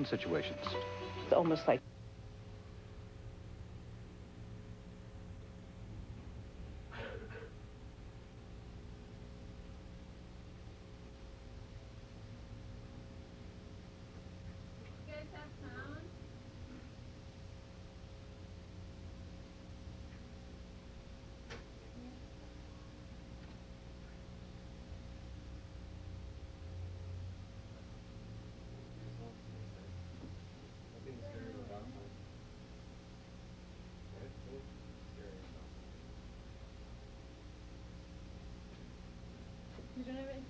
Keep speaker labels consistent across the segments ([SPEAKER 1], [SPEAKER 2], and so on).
[SPEAKER 1] unpleasant situations.
[SPEAKER 2] It's almost like
[SPEAKER 3] you don't have any.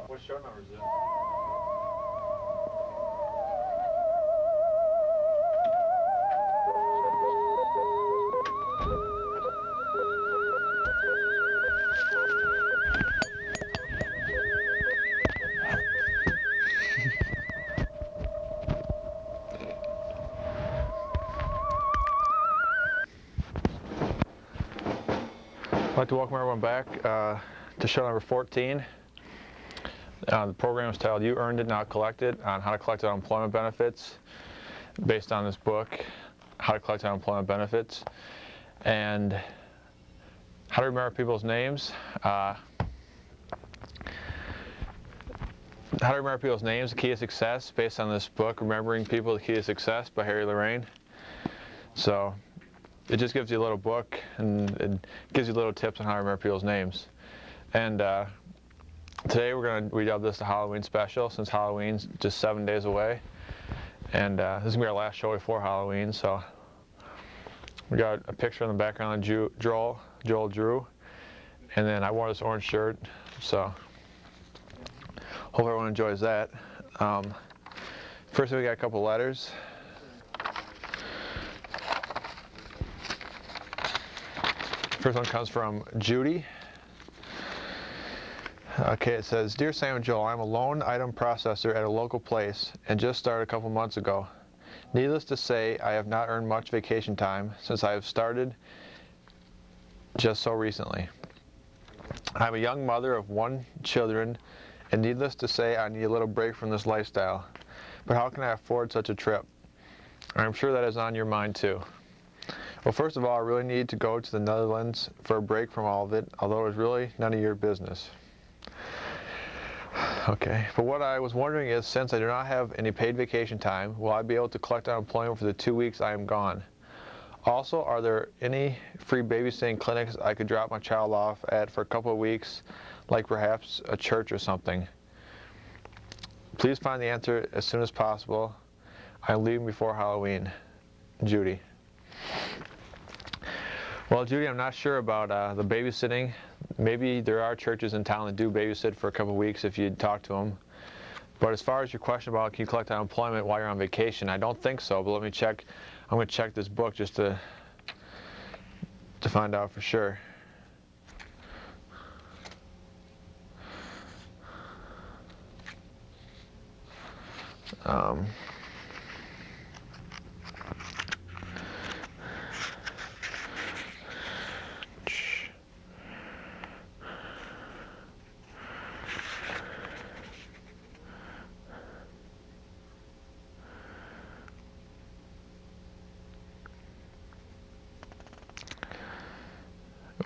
[SPEAKER 4] What show number is it? I'd like to welcome everyone back to show number 14. The program is titled You Earned It, Now Collect It, on how to collect unemployment benefits, based on this book, How to Collect Unemployment Benefits, and how to remember people's names. How to remember people's names, the key to success, based on this book, Remembering People, the Key to Success by Harry Lorraine. So it just gives you a little book, and it gives you little tips on how to remember people's names. And today we're going to redub this the Halloween special, since Halloween's just 7 days away. And this is going to be our last show before Halloween, so we got a picture in the background of Joel Drew. And then I wore this orange shirt, so hope everyone enjoys that. First we got a couple letters. First one comes from Judy. Okay, it says, Dear Sam and Joel, I'm a loan item processor at a local place and just started a couple months ago. Needless to say, I have not earned much vacation time since I have started just so recently. I'm a young mother of 1 child, and needless to say, I need a little break from this lifestyle. But how can I afford such a trip? I'm sure that is on your mind too. Well, first of all, I really need to go to the Netherlands for a break from all of it, although it's really none of your business. Okay, but what I was wondering is, since I do not have any paid vacation time, will I be able to collect unemployment for the 2 weeks I am gone? Also, are there any free babysitting clinics I could drop my child off at for a couple of weeks, like perhaps a church or something? Please find the answer as soon as possible. I'm leaving before Halloween. Judy. Well, Judy, I'm not sure about the babysitting. Maybe there are churches in town that do babysit for a couple of weeks if you talk to them. But as far as your question about can you collect unemployment while you're on vacation, I don't think so, but let me check. I'm going to check this book just to find out for sure.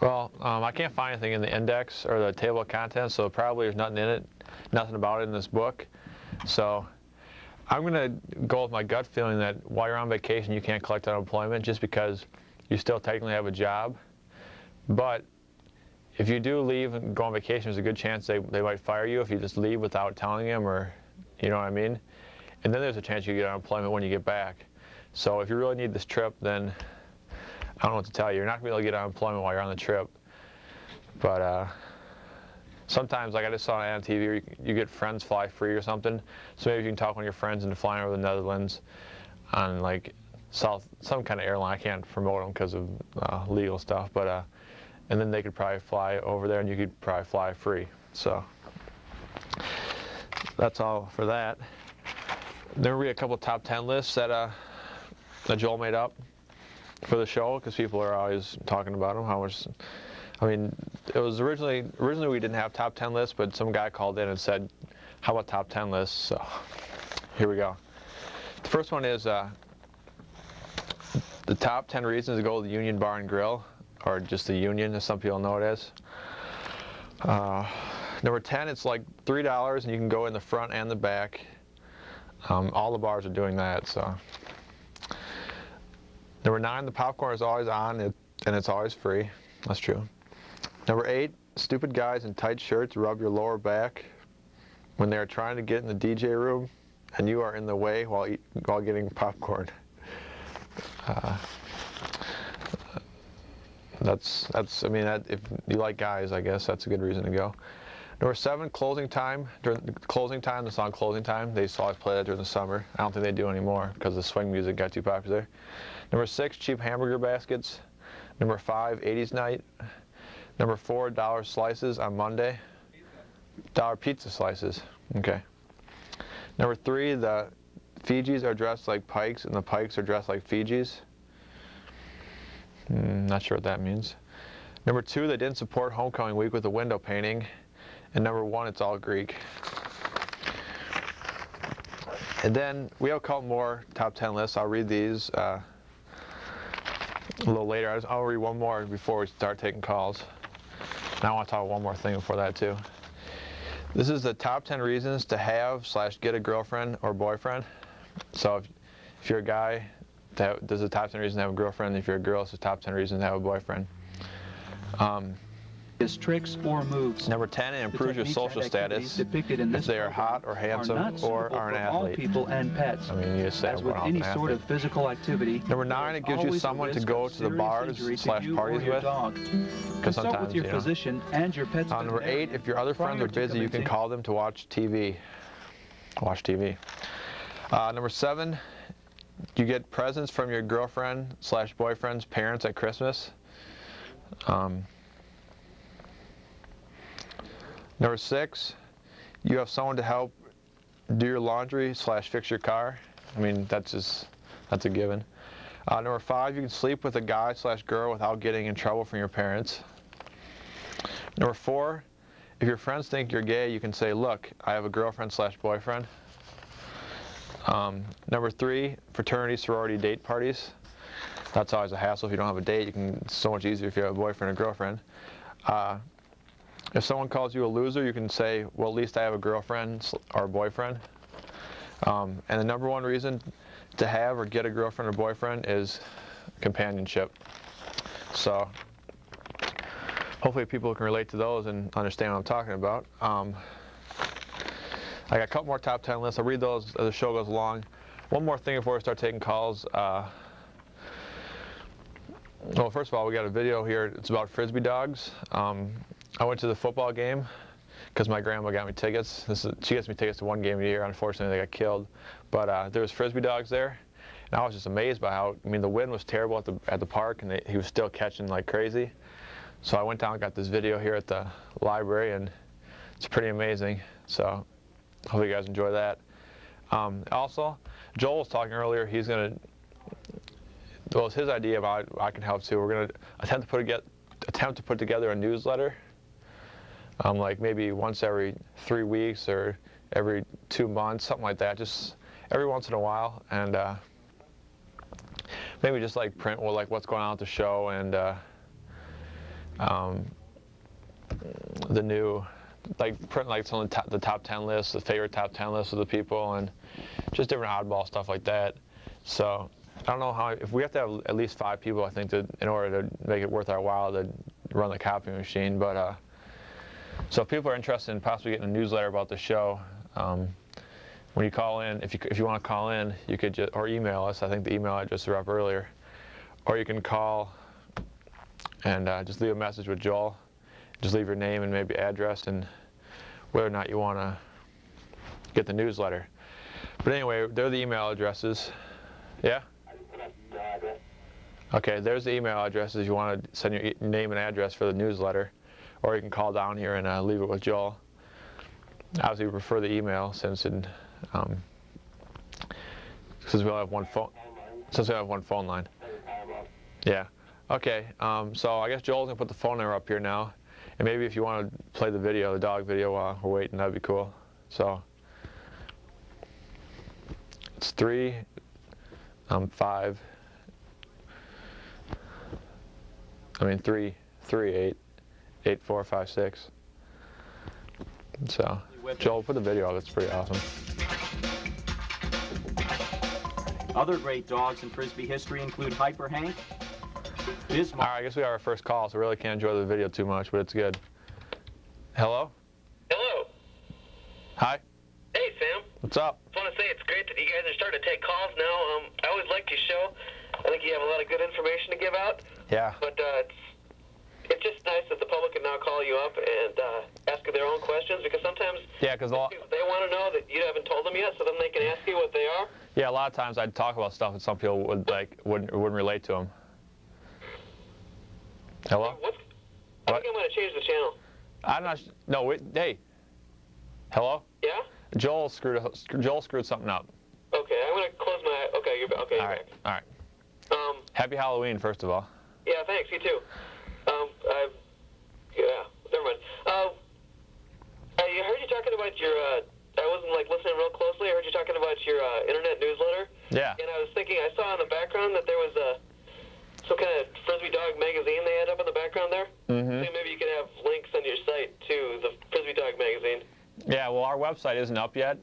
[SPEAKER 4] Well, I can't find anything in the index or the table of contents, so probably there's nothing in it, nothing about it in this book. So I'm going to go with my gut feeling that while you're on vacation you can't collect unemployment just because you still technically have a job. But if you do leave and go on vacation, there's a good chance they might fire you if you just leave without telling them, or you know what I mean? And then there's a chance you get unemployment when you get back. So if you really need this trip, then I don't know what to tell you. You're not going to be able to get unemployment while you're on the trip. But sometimes, like I just saw on TV, you get friends fly free or something. So maybe you can talk one of your friends into flying over the Netherlands on like some kind of airline. I can't promote them because of legal stuff. But and then they could probably fly over there and you could probably fly free. So that's all for that. There will be a couple of top 10 lists that Joel made up for the show, because people are always talking about them. How much? I mean, it was originally we didn't have top 10 lists, but some guy called in and said, "How about top 10 lists?" So here we go. The first one is the top 10 reasons to go to the Union Bar and Grill, or just the Union, as some people know it as. Number 10, it's like $3, and you can go in the front and the back. All the bars are doing that. So. Number 9, the popcorn is always on and it's always free. That's true. Number 8, stupid guys in tight shirts rub your lower back when they are trying to get in the DJ room and you are in the way while getting popcorn. I mean, if you like guys, I guess that's a good reason to go. Number 7, closing time. During closing time, the song "Closing Time," they used to always play that during the summer. I don't think they do anymore because the swing music got too popular. Number 6, cheap hamburger baskets. Number 5, 80s night. Number 4, dollar slices on Monday. Dollar pizza slices. Okay. Number 3, the Fijis are dressed like Pikes and the Pikes are dressed like Fijis. Not sure what that means. Number 2, they didn't support homecoming week with a window painting. And number 1, it's all Greek. And then we have a couple more top 10 lists. I'll read these a little later. I'll read one more before we start taking calls. And I want to talk about one more thing before that too. This is the top 10 reasons to have/get a girlfriend or boyfriend. So if you're a guy, this is the top 10 reasons to have a girlfriend. If you're a girl, it's the top 10 reasons to have a boyfriend.
[SPEAKER 1] His tricks or moves.
[SPEAKER 4] Number 10, it improves your social status if they are hot or handsome or are an athlete.
[SPEAKER 1] People and pets.
[SPEAKER 4] I mean, you just say
[SPEAKER 1] as with any sort of physical activity.
[SPEAKER 4] Number 9, it gives you someone to go to the bars/parties with. Because sometimes,
[SPEAKER 1] with your physician and your pet's
[SPEAKER 4] number 8, if your other friends are busy, you can call them to watch TV. Watch TV. Number 7, you get presents from your girlfriend/boyfriend's parents at Christmas. Number 6, you have someone to help do your laundry/fix your car. I mean, that's a given. Number 5, you can sleep with a guy/girl without getting in trouble from your parents. Number 4, if your friends think you're gay, you can say, "Look, I have a girlfriend/boyfriend." Number 3, fraternity, sorority, date parties. That's always a hassle if you don't have a date. It's so much easier if you have a boyfriend or girlfriend. If someone calls you a loser, you can say, "Well, at least I have a girlfriend or boyfriend." And the number 1 reason to have or get a girlfriend or boyfriend is companionship. So hopefully people can relate to those and understand what I'm talking about. I got a couple more top 10 lists. I'll read those as the show goes along. One more thing before we start taking calls. Well, first of all, we got a video here. It's about Frisbee dogs. I went to the football game because my grandma got me tickets. She gets me tickets to one game a year. Unfortunately, they got killed. But there was Frisbee dogs there, And I was just amazed by how, I mean, the wind was terrible at the park, and he was still catching like crazy. So I went down and got this video here at the library, and it's pretty amazing. So hope you guys enjoy that. Also, Joel was talking earlier. He's gonna, well, it's his idea, but I can help too. We're gonna attempt to put together a newsletter, like maybe once every 3 weeks or every 2 months, something like that. Just every once in a while, and maybe just like print like what's going on at the show and the new, like print like some of the top 10 lists, the favorite top 10 lists of the people, and just different oddball stuff like that. So I don't know how, if we have to have at least 5 people, I think, in order to make it worth our while to run the copy machine. But so if people are interested in possibly getting a newsletter about the show, when you call in, if you want to call in, you could just, or email us. I think the email address threw up earlier, or you can call and just leave a message with Joel. Just leave your name and maybe address and whether or not you want to get the newsletter. But anyway, they're the email addresses. Yeah? Okay, there's the email addresses. You want to send your name and address for the newsletter, or you can call down here and leave it with Joel. Obviously, we prefer the email since we only have one phone. Since we have one phone line. Yeah. Okay. So I guess Joel's gonna put the phone number up here now, and maybe if you want to play the video, the dog video, while we're waiting, that'd be cool. So it's 338-8456. So Joel, put the video up. It's pretty awesome.
[SPEAKER 1] Other great dogs in Frisbee history include Hyper Hank, Bismarck.
[SPEAKER 4] All right, I guess we have our first call, so we really can't enjoy the video too much, but it's good. Hello?
[SPEAKER 2] Hello.
[SPEAKER 4] Hi.
[SPEAKER 2] Hey, Sam.
[SPEAKER 4] What's up?
[SPEAKER 2] I just want to say it's great that you guys are starting to take calls now. I always liked your show. I think you have a lot of good information to give out.
[SPEAKER 4] Yeah.
[SPEAKER 2] But it's just nice that the public can now call you up and ask you their own questions, because sometimes
[SPEAKER 4] Yeah, because
[SPEAKER 2] they want to know that you haven't told them yet, so then they can ask you what they are.
[SPEAKER 4] yeah, a lot of times I'd talk about stuff that some people wouldn't relate to them. Hello?
[SPEAKER 2] I think I'm going to change the channel.
[SPEAKER 4] I'm not. No, wait. Hey. Hello?
[SPEAKER 2] Yeah?
[SPEAKER 4] Joel screwed something up.
[SPEAKER 2] Okay, I'm going to close my. Okay, you're okay.
[SPEAKER 4] All right.
[SPEAKER 2] Back.
[SPEAKER 4] All right. Happy Halloween, first of all.
[SPEAKER 2] Yeah, thanks. You too. Yeah, never mind. I heard you talking about your. I wasn't listening real closely. I heard you talking about your internet newsletter.
[SPEAKER 4] Yeah.
[SPEAKER 2] And I was thinking, I saw in the background that there was some kind of Frisbee Dog magazine they had up in the background there.
[SPEAKER 4] Mm-hmm.
[SPEAKER 2] So maybe you could have links on your site to the Frisbee Dog magazine.
[SPEAKER 4] Yeah. Well, our website isn't up yet,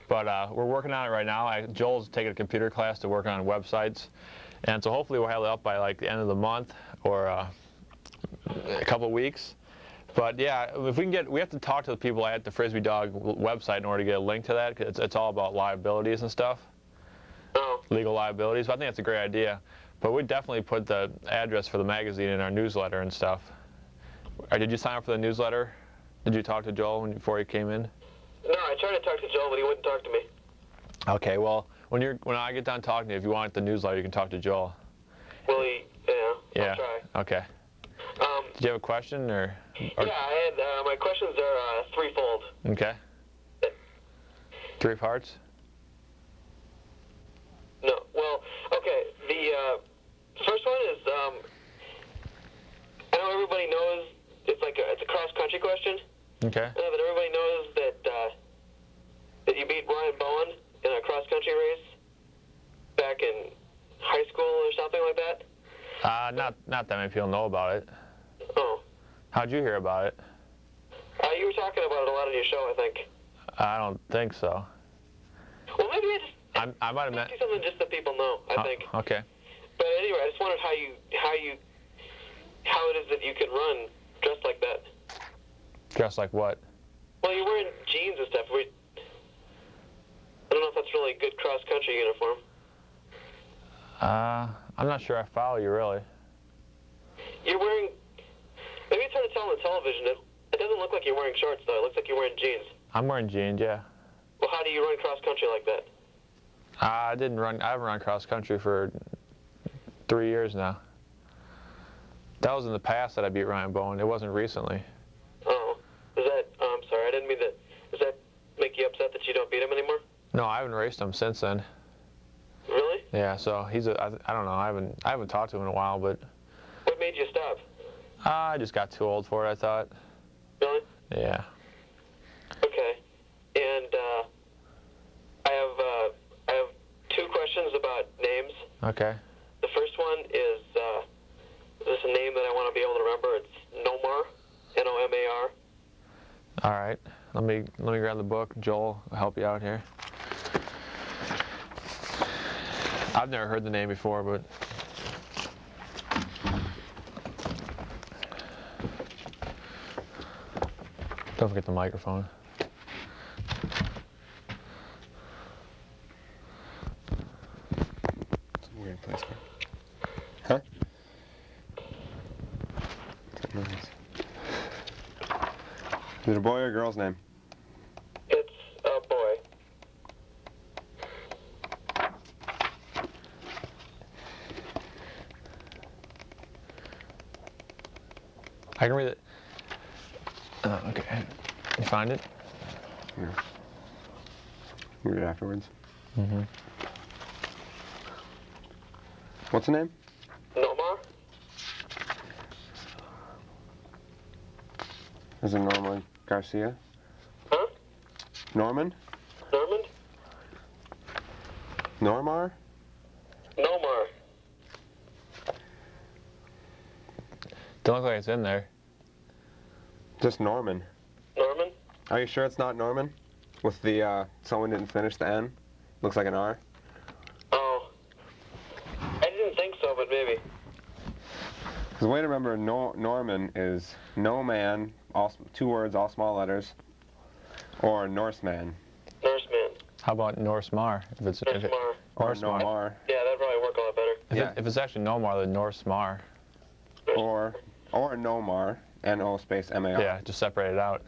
[SPEAKER 4] but we're working on it right now. Joel's taking a computer class to work on websites, and so hopefully we'll have it up by the end of the month or a couple of weeks. But yeah, if we have to talk to the people at the Frisbee Dog website in order to get a link to that, because it's all about liabilities and stuff, legal liabilities. But I think that's a great idea. But we'd definitely put the address for the magazine in our newsletter and stuff. Did you sign up for the newsletter? Did you talk to Joel before he came in?
[SPEAKER 2] No, I tried to talk to Joel, but he wouldn't talk to me.
[SPEAKER 4] Okay, well, when I get done talking to you, if you want the newsletter, you can talk to Joel.
[SPEAKER 2] Will he? Yeah, I'll try.
[SPEAKER 4] Okay. Did you have a question or?
[SPEAKER 2] Yeah, I had. My questions are threefold.
[SPEAKER 4] Okay. 3 parts?
[SPEAKER 2] No. Well, okay. The first one is I know everybody knows it's a cross-country question.
[SPEAKER 4] Okay.
[SPEAKER 2] I know that everybody knows that you beat Ryan Bowen in a cross-country race back in high school or something like that.
[SPEAKER 4] Not that many people know about it.
[SPEAKER 2] Oh.
[SPEAKER 4] How'd you hear about it?
[SPEAKER 2] You were talking about it a lot on your show, I think.
[SPEAKER 4] I don't think so.
[SPEAKER 2] Well, maybe
[SPEAKER 4] I might have meant
[SPEAKER 2] something just that people know, I think.
[SPEAKER 4] Okay.
[SPEAKER 2] But anyway, I just wondered how it is that you can run dressed like that.
[SPEAKER 4] Dressed like what?
[SPEAKER 2] Well, you're wearing jeans and stuff. I don't know if that's really a good cross-country uniform.
[SPEAKER 4] I'm not sure I follow you really.
[SPEAKER 2] You're wearing. Maybe it's hard to tell on the television. It doesn't look like you're wearing shorts, though. It looks like you're wearing jeans.
[SPEAKER 4] I'm wearing jeans, yeah.
[SPEAKER 2] Well, how do you run cross-country like that?
[SPEAKER 4] I haven't run cross country for 3 years now. That was in the past that I beat Ryan Bowen. It wasn't recently.
[SPEAKER 2] Oh, I'm sorry, I didn't mean that. Does that make you upset that you don't beat him anymore?
[SPEAKER 4] No, I haven't raced him since then.
[SPEAKER 2] Really?
[SPEAKER 4] Yeah, so I don't know. I haven't talked to him in a while, but.
[SPEAKER 2] What made you stop?
[SPEAKER 4] I just got too old for it, I thought.
[SPEAKER 2] Really?
[SPEAKER 4] Yeah.
[SPEAKER 2] Okay. And I have 2 questions about names.
[SPEAKER 4] Okay.
[SPEAKER 2] The first one is this a name that I want to be able to remember? It's Nomar, Nomar.
[SPEAKER 4] All right. Let me grab the book. Joel will help you out here. I've never heard the name before, but. Don't forget the microphone.
[SPEAKER 3] It's a weird place. Huh? What's that noise? Is it a boy or a girl's name?
[SPEAKER 2] It's a boy.
[SPEAKER 4] I can read it. Okay. You find it?
[SPEAKER 3] Yeah. Read it afterwards.
[SPEAKER 4] Mm-hmm.
[SPEAKER 3] What's the name?
[SPEAKER 2] Nomar?
[SPEAKER 3] Is it Norman Garcia?
[SPEAKER 2] Huh?
[SPEAKER 3] Norman?
[SPEAKER 2] Normand?
[SPEAKER 3] Normar?
[SPEAKER 2] Nomar.
[SPEAKER 4] Don't look like it's in there.
[SPEAKER 3] Just Norman.
[SPEAKER 2] Norman?
[SPEAKER 3] Are you sure it's not Norman? With the, someone didn't finish the N? Looks like an R?
[SPEAKER 2] Oh. I didn't think so, but maybe.
[SPEAKER 3] Because the way to remember Norman is no man, all 2 words, all small letters, or Norseman.
[SPEAKER 2] Norseman.
[SPEAKER 4] How about Norsemar? If it's
[SPEAKER 2] Norsemar.
[SPEAKER 3] Or
[SPEAKER 4] Norsemar.
[SPEAKER 3] Nomar.
[SPEAKER 2] Yeah, that'd probably work a lot better.
[SPEAKER 4] If it's actually Nomar, then Norsemar.
[SPEAKER 3] Or Nomar, N-O space M-A-R.
[SPEAKER 4] Yeah, just separate it out.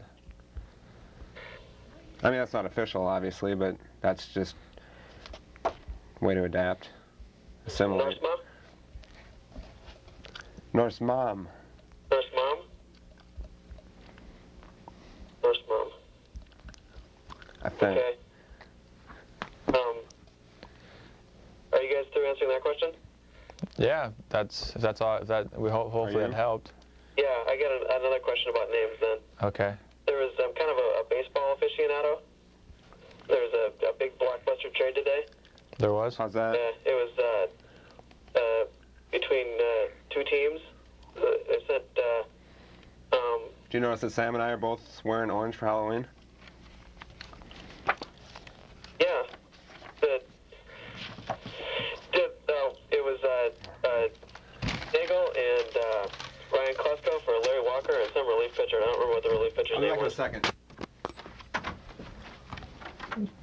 [SPEAKER 3] I mean, that's not official, obviously, but that's just way to adapt. Similar.
[SPEAKER 2] Norsma?
[SPEAKER 3] Norse mom.
[SPEAKER 2] Norse mom? Norse mom.
[SPEAKER 3] I think.
[SPEAKER 2] Okay. Are you guys through answering that question?
[SPEAKER 4] Yeah, if that's all. Hopefully that helped.
[SPEAKER 2] Yeah, I got another question about names then.
[SPEAKER 4] Okay.
[SPEAKER 2] There was kind of a baseball aficionado. There was a big blockbuster trade today.
[SPEAKER 4] There was?
[SPEAKER 3] How's that?
[SPEAKER 2] It was between 2 teams. It said,
[SPEAKER 3] Do you notice that Sam and I are both wearing orange for Halloween?
[SPEAKER 2] yeah, it was Nagel and Ryan Klesko for Larry Walker and some relief pitcher. I don't remember what the relief pitcher's name was.
[SPEAKER 3] second.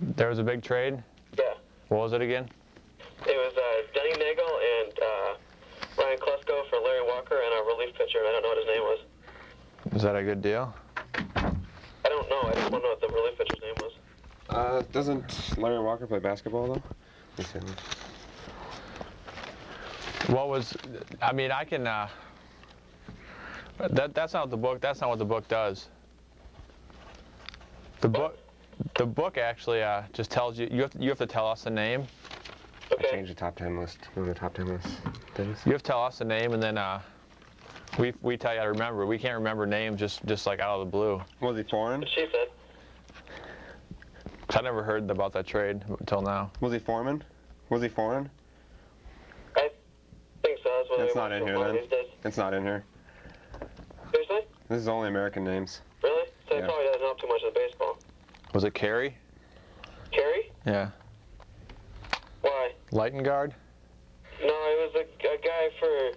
[SPEAKER 4] There was a big trade?
[SPEAKER 2] Yeah.
[SPEAKER 4] What was it again?
[SPEAKER 2] It was Denny Nagel and Ryan Klesko for Larry Walker and a relief pitcher. I don't know what his name was.
[SPEAKER 4] Is that a good deal?
[SPEAKER 2] I don't know. I just want to know what the relief pitcher's name was.
[SPEAKER 3] Doesn't Larry Walker play basketball, though? Let me see.
[SPEAKER 4] What was? I mean, I can. That's not the book. That's not what the book does. The book actually just tells you. You have to tell us the name.
[SPEAKER 2] Okay.
[SPEAKER 3] I changed the top 10 list. One of the top 10 list things.
[SPEAKER 4] You have to tell us the name, and then we tell you how to remember. We can't remember names just like out of the blue.
[SPEAKER 3] Was he foreign?
[SPEAKER 2] What she said.
[SPEAKER 4] I never heard about that trade until now.
[SPEAKER 3] Was he foreman? Was he foreign?
[SPEAKER 2] I think so. That's what
[SPEAKER 3] It's
[SPEAKER 2] they
[SPEAKER 3] not in
[SPEAKER 2] want
[SPEAKER 3] here then.
[SPEAKER 2] these days.
[SPEAKER 3] It's not in here.
[SPEAKER 2] Seriously?
[SPEAKER 3] This is only American names.
[SPEAKER 2] Really? So he
[SPEAKER 3] Yeah.
[SPEAKER 2] probably doesn't know too much of baseball.
[SPEAKER 4] Was it Carey?
[SPEAKER 2] Kerry?
[SPEAKER 4] Yeah.
[SPEAKER 2] Why?
[SPEAKER 4] Lightengard?
[SPEAKER 2] No, it was a guy for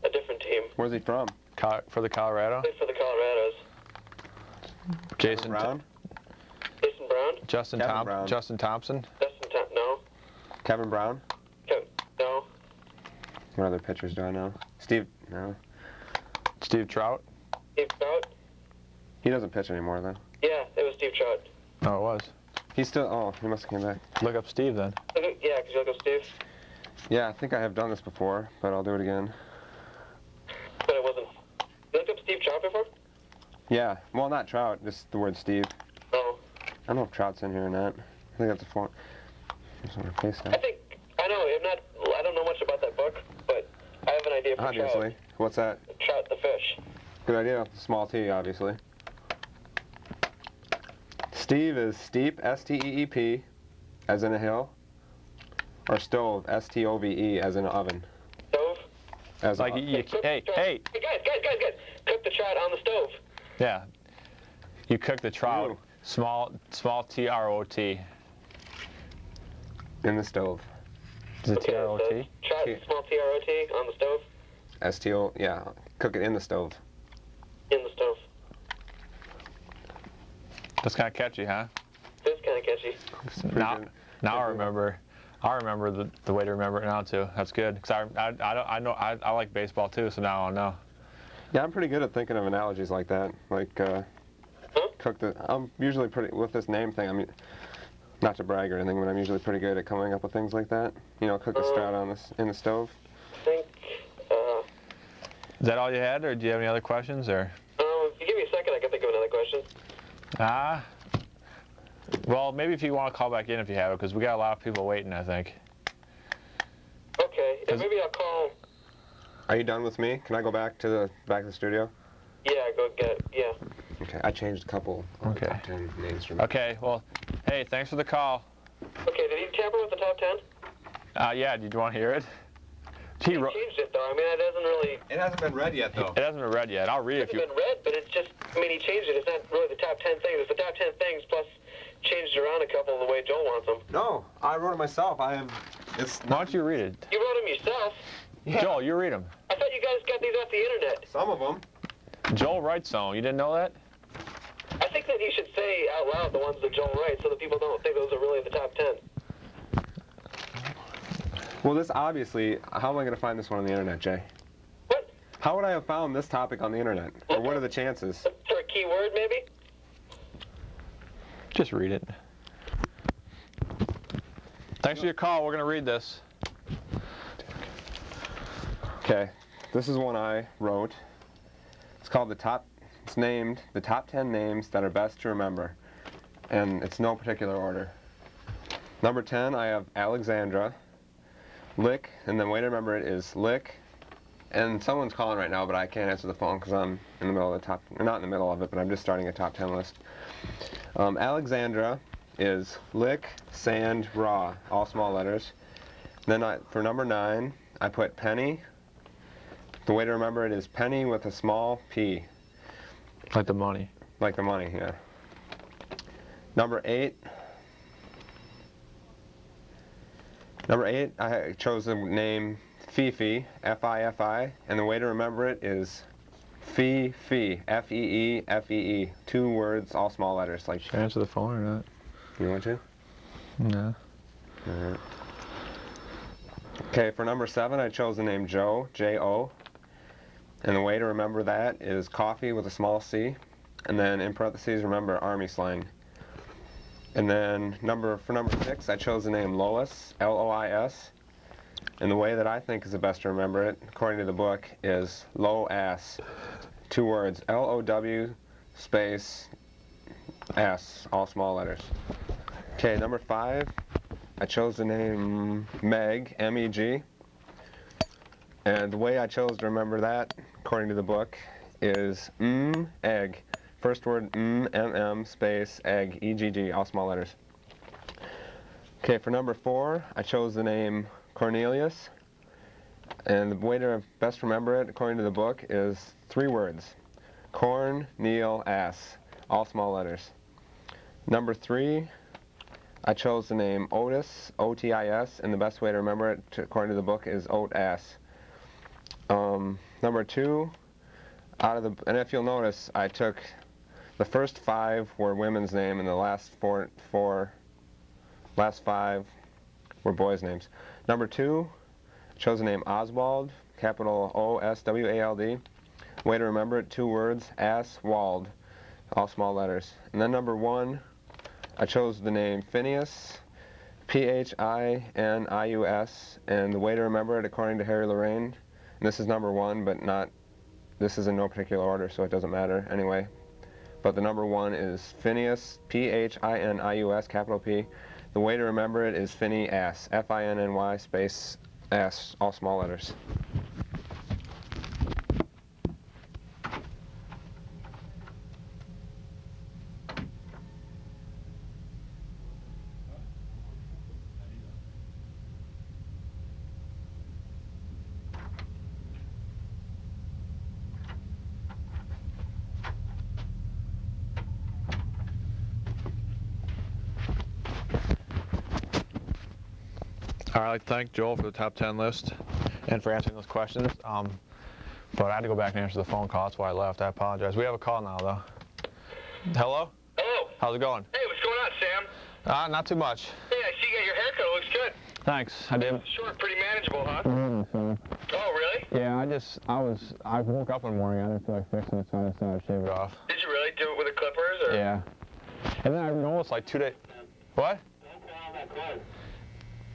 [SPEAKER 2] a different team.
[SPEAKER 3] Where's he from?
[SPEAKER 4] For the Colorado?
[SPEAKER 2] Played for the Colorados.
[SPEAKER 4] Jason
[SPEAKER 3] Brown?
[SPEAKER 2] Jason Brown?
[SPEAKER 4] Justin
[SPEAKER 3] Kevin Brown.
[SPEAKER 4] Justin Thompson?
[SPEAKER 2] No.
[SPEAKER 3] Kevin Brown?
[SPEAKER 2] No.
[SPEAKER 3] What other pitchers do I know? Steve? No.
[SPEAKER 4] Steve Trout?
[SPEAKER 2] Steve Trout?
[SPEAKER 3] He doesn't pitch anymore, though.
[SPEAKER 2] Yeah, it was Steve Trout.
[SPEAKER 4] No, it was.
[SPEAKER 3] He's still, oh, he must have came back.
[SPEAKER 4] Look up Steve then.
[SPEAKER 2] Okay, yeah, could you look up Steve?
[SPEAKER 3] Yeah, I think I have done this before, but I'll do it again.
[SPEAKER 2] But it wasn't. You looked up Steve Trout before?
[SPEAKER 3] Yeah, well, not Trout, just the word Steve.
[SPEAKER 2] Oh.
[SPEAKER 3] I don't know if Trout's in here or not. I think that's a form.
[SPEAKER 2] I think, I don't know much about that book, but I have an idea for
[SPEAKER 3] Obviously.
[SPEAKER 2] Trout.
[SPEAKER 3] What's that?
[SPEAKER 2] Trout the fish.
[SPEAKER 3] Good idea. Small T, obviously. Steve is steep, S-T-E-E-P, as in a hill, or stove, S-T-O-V-E, as in an oven.
[SPEAKER 2] Stove?
[SPEAKER 3] As
[SPEAKER 4] Like, hey.
[SPEAKER 2] Hey, guys, cook the trout on the stove.
[SPEAKER 4] Yeah. You cook the trout.
[SPEAKER 3] Ooh.
[SPEAKER 4] Small T-R-O-T.
[SPEAKER 3] in the stove.
[SPEAKER 4] Is it
[SPEAKER 2] Okay, so
[SPEAKER 4] T-R-O-T?
[SPEAKER 2] trout, small T-R-O-T, on the stove.
[SPEAKER 3] S-T-O, yeah. Cook it in the stove.
[SPEAKER 2] In the stove.
[SPEAKER 4] That's kind of catchy, huh?
[SPEAKER 2] It's kind of catchy.
[SPEAKER 4] Now I remember. I remember the way to remember it now too. That's good. Cause I like baseball too, so now I know.
[SPEAKER 3] Yeah, I'm pretty good at thinking of analogies like that. Like, cook the. I'm usually pretty with this name thing. I mean, not to brag or anything, but I'm usually pretty good at coming up with things like that. You know, cook the trout in the stove.
[SPEAKER 2] I think.
[SPEAKER 4] Is that all you had, or do you have any other questions, or?
[SPEAKER 2] If you give me a second, I can think of another question.
[SPEAKER 4] Well, maybe if you want to call back in if you have it, because we got a lot of people waiting, I think.
[SPEAKER 2] Okay, and maybe I'll call.
[SPEAKER 3] Are you done with me? Can I go back to the studio?
[SPEAKER 2] Yeah, go get it. Yeah.
[SPEAKER 3] Okay, I changed a couple of the top 10 names for me.
[SPEAKER 4] Okay, well, hey, thanks for the call.
[SPEAKER 2] Okay, did he tamper with the top 10?
[SPEAKER 4] Yeah, did you want to hear it?
[SPEAKER 2] He changed it, though. I mean, it doesn't really...
[SPEAKER 3] It hasn't been read yet, though.
[SPEAKER 4] It hasn't been read yet. I'll read it if you...
[SPEAKER 2] It hasn't been read, but it's just... I mean, he changed it. It's not really the top 10 things. It's the top 10 things, plus changed around a couple the way Joel wants them.
[SPEAKER 3] No, I wrote it myself. Why
[SPEAKER 4] don't you read it?
[SPEAKER 2] You wrote them yourself?
[SPEAKER 3] Yeah.
[SPEAKER 4] Joel, you read them.
[SPEAKER 2] I thought you guys got these off the internet.
[SPEAKER 3] Some of them.
[SPEAKER 4] Joel writes some. You didn't know that?
[SPEAKER 2] I think that you should say out loud the ones that Joel writes so that people don't think those are really the top 10.
[SPEAKER 3] Well, this obviously, how am I going to find this one on the internet, Jay?
[SPEAKER 2] What?
[SPEAKER 3] How would I have found this topic on the internet? Or what are the chances?
[SPEAKER 2] For a keyword, maybe?
[SPEAKER 4] Just read it. Thanks for your call. We're going to read this.
[SPEAKER 3] Okay, this is one I wrote. It's named the top 10 names that are best to remember. And it's no particular order. Number 10, I have Alexandra. Lick, and the way to remember it is Lick. And someone's calling right now, but I can't answer the phone because I'm in the middle of the top, or not in the middle of it, but I'm just starting a top 10 list. Alexandra is Lick, Sand, Raw, all small letters. Then for number 9, I put Penny. The way to remember it is Penny with a small P.
[SPEAKER 4] Like the money.
[SPEAKER 3] Like the money, yeah. Number 8, I chose the name Fifi, F-I-F-I, and the way to remember it is Fee-Fee, F-E-E-F-E-E. 2 words, all small letters. Like.
[SPEAKER 4] Should I answer the phone or not?
[SPEAKER 3] You want to?
[SPEAKER 4] No.
[SPEAKER 3] Alright. Okay, for number 7, I chose the name Joe, J-O. And the way to remember that is coffee with a small C. And then in parentheses, remember Army slang. And then for number 6, I chose the name Lois, L-O-I-S. And the way that I think is the best to remember it, according to the book, is low-ass. 2 words, L-O-W space S, all small letters. Okay, number 5, I chose the name Meg, M-E-G. And the way I chose to remember that, according to the book, is egg. First word, M-M space egg, E-G-G, all small letters. Okay, for number 4, I chose the name Cornelius. And the way to best remember it, according to the book, is 3 words. Corn, Neil, ass, all small letters. Number 3, I chose the name Otis, O-T-I-S, and the best way to remember it, according to the book, is oat ass. Number 2, and if you'll notice, I took the first 5 were women's name, and the last 5 were boys' names. Number 2, I chose the name Oswald, capital O-S-W-A-L-D. Way to remember it, 2 words, ass-wald, all small letters. And then number 1, I chose the name Phineas, P-H-I-N-I-U-S, and the way to remember it, according to Harry Lorraine, and this is number 1, but this is in no particular order, so it doesn't matter anyway. But the number 1 is Phineas, P-H-I-N-I-U-S, capital P. The way to remember it is Phineas, F-I-N-N-Y space S, all small letters.
[SPEAKER 4] I'd like to thank Joel for the top 10 list and for answering those questions. But I had to go back and answer the phone call. That's why I left. I apologize. We have a call now, though. Hello?
[SPEAKER 2] Hello.
[SPEAKER 4] How's it going?
[SPEAKER 2] Hey, what's going on, Sam?
[SPEAKER 4] Not too much.
[SPEAKER 2] Hey, I see you got your haircut. It looks good.
[SPEAKER 4] Thanks. I did.
[SPEAKER 2] Short, pretty manageable, huh?
[SPEAKER 4] So,
[SPEAKER 2] Oh, really?
[SPEAKER 4] yeah, I woke up one morning. I didn't feel like fixing it, so I decided to shave it off.
[SPEAKER 2] Did you really do it with the clippers? Or?
[SPEAKER 4] Yeah. And then I noticed like 2 days. What?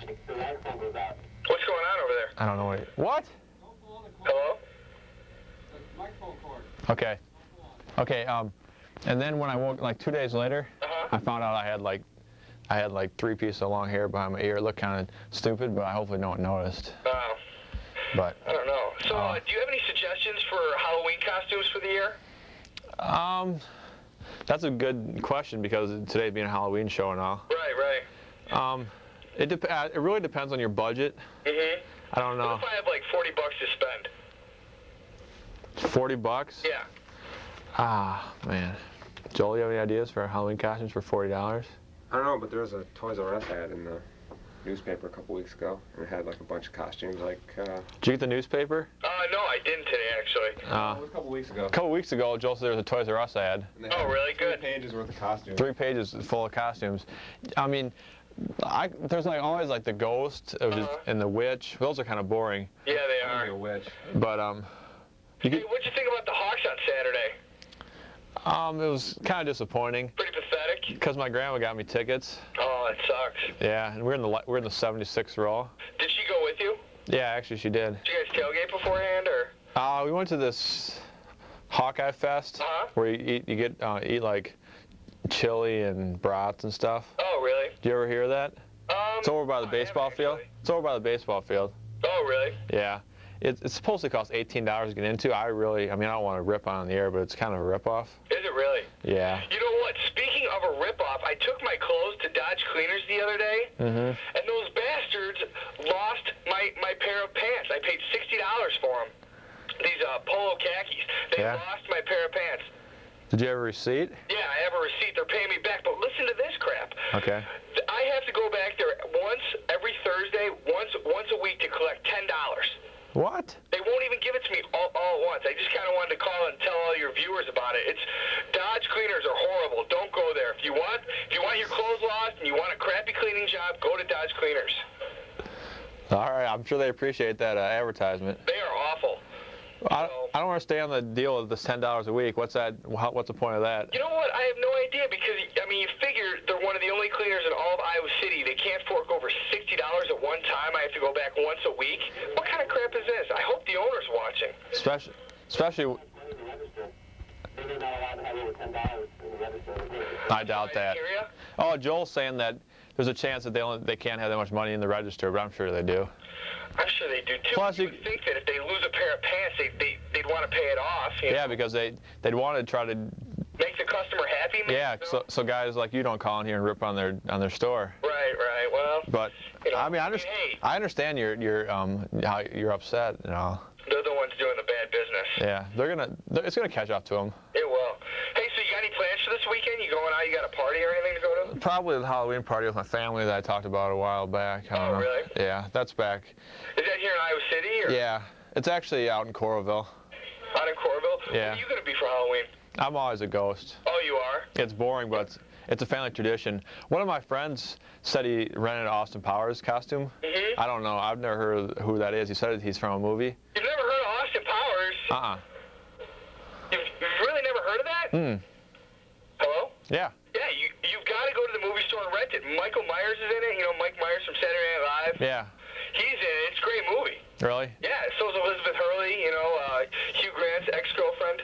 [SPEAKER 2] What's going on over there?
[SPEAKER 4] I don't know what.
[SPEAKER 2] Hello?
[SPEAKER 4] Okay. Okay. And then when I woke, like 2 days later,
[SPEAKER 2] Uh-huh.
[SPEAKER 4] I found out I had like 3 pieces of long hair behind my ear. It looked kind of stupid, but hopefully no one noticed. But
[SPEAKER 2] I don't know. So, do you have any suggestions for Halloween costumes for the year?
[SPEAKER 4] that's a good question because today being a Halloween show and all.
[SPEAKER 2] Right.
[SPEAKER 4] It really depends on your budget.
[SPEAKER 2] Mm-hmm.
[SPEAKER 4] I don't know.
[SPEAKER 2] What if I have like $40 to spend?
[SPEAKER 4] $40?
[SPEAKER 2] Yeah.
[SPEAKER 4] Ah, man. Joel, you have any ideas for Halloween costumes for $40?
[SPEAKER 3] I don't know, but there was a Toys R Us ad in the newspaper a couple weeks ago, and it had like a bunch of costumes. Like,
[SPEAKER 4] did you get the newspaper?
[SPEAKER 2] No, I didn't today actually.
[SPEAKER 3] it was a couple weeks ago.
[SPEAKER 4] A couple weeks ago, Joel said there was a Toys R Us ad.
[SPEAKER 3] And they
[SPEAKER 2] Oh,
[SPEAKER 3] had
[SPEAKER 2] really?
[SPEAKER 3] 3
[SPEAKER 2] Good.
[SPEAKER 3] pages worth of costumes.
[SPEAKER 4] 3 pages full of costumes. I mean, there's like always like the ghost and the witch. Those are kind of boring.
[SPEAKER 2] Yeah, they
[SPEAKER 3] I'm
[SPEAKER 2] are.
[SPEAKER 3] a witch.
[SPEAKER 4] But you
[SPEAKER 2] Hey,
[SPEAKER 4] could,
[SPEAKER 2] what'd you think about the Hawks on Saturday?
[SPEAKER 4] it was kind of disappointing
[SPEAKER 2] Pretty pathetic.
[SPEAKER 4] because my grandma got me tickets.
[SPEAKER 2] Oh, it sucks.
[SPEAKER 4] Yeah, and we're in the 76th row.
[SPEAKER 2] Did she go with you?
[SPEAKER 4] Yeah, actually she did.
[SPEAKER 2] Did you guys tailgate beforehand, or?
[SPEAKER 4] We went to this Hawkeye Fest where you get eat like chili and brats and stuff.
[SPEAKER 2] Oh, really?
[SPEAKER 4] Do you ever hear of that? It's over by the baseball field. It's over by the baseball field.
[SPEAKER 2] Oh, really?
[SPEAKER 4] Yeah. It's supposed to cost $18 to get into. I don't want to rip on the air, but it's kind of a rip-off.
[SPEAKER 2] Is it really?
[SPEAKER 4] Yeah.
[SPEAKER 2] You know what? Speaking of a rip-off, I took my clothes to Dodge Cleaners the other day, and those bastards lost my pair of pants. I paid $60 for them. These polo khakis. They lost my pair of pants.
[SPEAKER 4] Did you have a receipt?
[SPEAKER 2] Yeah, I have a receipt. They're paying me back. But listen to this crap.
[SPEAKER 4] Okay.
[SPEAKER 2] I have to go back there once every Thursday, once a week to collect $10.
[SPEAKER 4] What?
[SPEAKER 2] They won't even give it to me all at once. I just kind of wanted to call and tell all your viewers about it. It's Dodge Cleaners are horrible. Don't go there. If you want your clothes lost and you want a crappy cleaning job, go to Dodge Cleaners.
[SPEAKER 4] All right. I'm sure they appreciate that advertisement.
[SPEAKER 2] They are awful.
[SPEAKER 4] I don't understand the deal of this $10 a week. What's the point of that?
[SPEAKER 2] You know what? I have no idea because, I mean, you figure they're one of the only cleaners in all of Iowa City. They can't fork over $60 at one time. I have to go back once a week. What kind of crap is this? I hope the owner's watching.
[SPEAKER 4] Especially. I doubt that. Oh, Joel's saying that there's a chance that they can't have that much money in the register, but I'm sure they do.
[SPEAKER 2] I'm sure they do too.
[SPEAKER 4] Plus,
[SPEAKER 2] you would think that if they lose a pair of pants, they'd want to pay it off.
[SPEAKER 4] Yeah, because they'd want to try to
[SPEAKER 2] make the customer happy. Maybe,
[SPEAKER 4] yeah, so guys like you don't call in here and rip on their store.
[SPEAKER 2] Right. Well.
[SPEAKER 4] But I mean, I understand how you're upset and all.
[SPEAKER 2] They're the ones doing the bad business.
[SPEAKER 4] Yeah, it's gonna catch up to them.
[SPEAKER 2] It will. Hey, so you got any plans for this weekend? You going out? You got a party or anything to go to?
[SPEAKER 4] Probably the Halloween party with my family that I talked about a while back. I don't know.
[SPEAKER 2] Really?
[SPEAKER 4] Yeah, that's back.
[SPEAKER 2] Is that here in Iowa City? Or?
[SPEAKER 4] Yeah, it's actually out in Coralville.
[SPEAKER 2] Out in Coralville?
[SPEAKER 4] Yeah.
[SPEAKER 2] What are you going to be for Halloween?
[SPEAKER 4] I'm always a ghost.
[SPEAKER 2] Oh, you are?
[SPEAKER 4] It's boring, but it's a family tradition. One of my friends said he rented an Austin Powers costume.
[SPEAKER 2] Mm-hmm.
[SPEAKER 4] I don't know. I've never heard of who that is. He said he's from a movie.
[SPEAKER 2] You've never heard of Austin Powers? You've really never heard of that?
[SPEAKER 4] Hmm.
[SPEAKER 2] Hello?
[SPEAKER 4] Yeah.
[SPEAKER 2] Yeah, you've got to go to the movies So on Rent It, Michael Myers is in it. You know, Mike Myers from Saturday Night Live.
[SPEAKER 4] Yeah.
[SPEAKER 2] He's in it. It's a great movie.
[SPEAKER 4] Really?
[SPEAKER 2] Yeah. So is Elizabeth Hurley. You know, Hugh Grant's ex-girlfriend.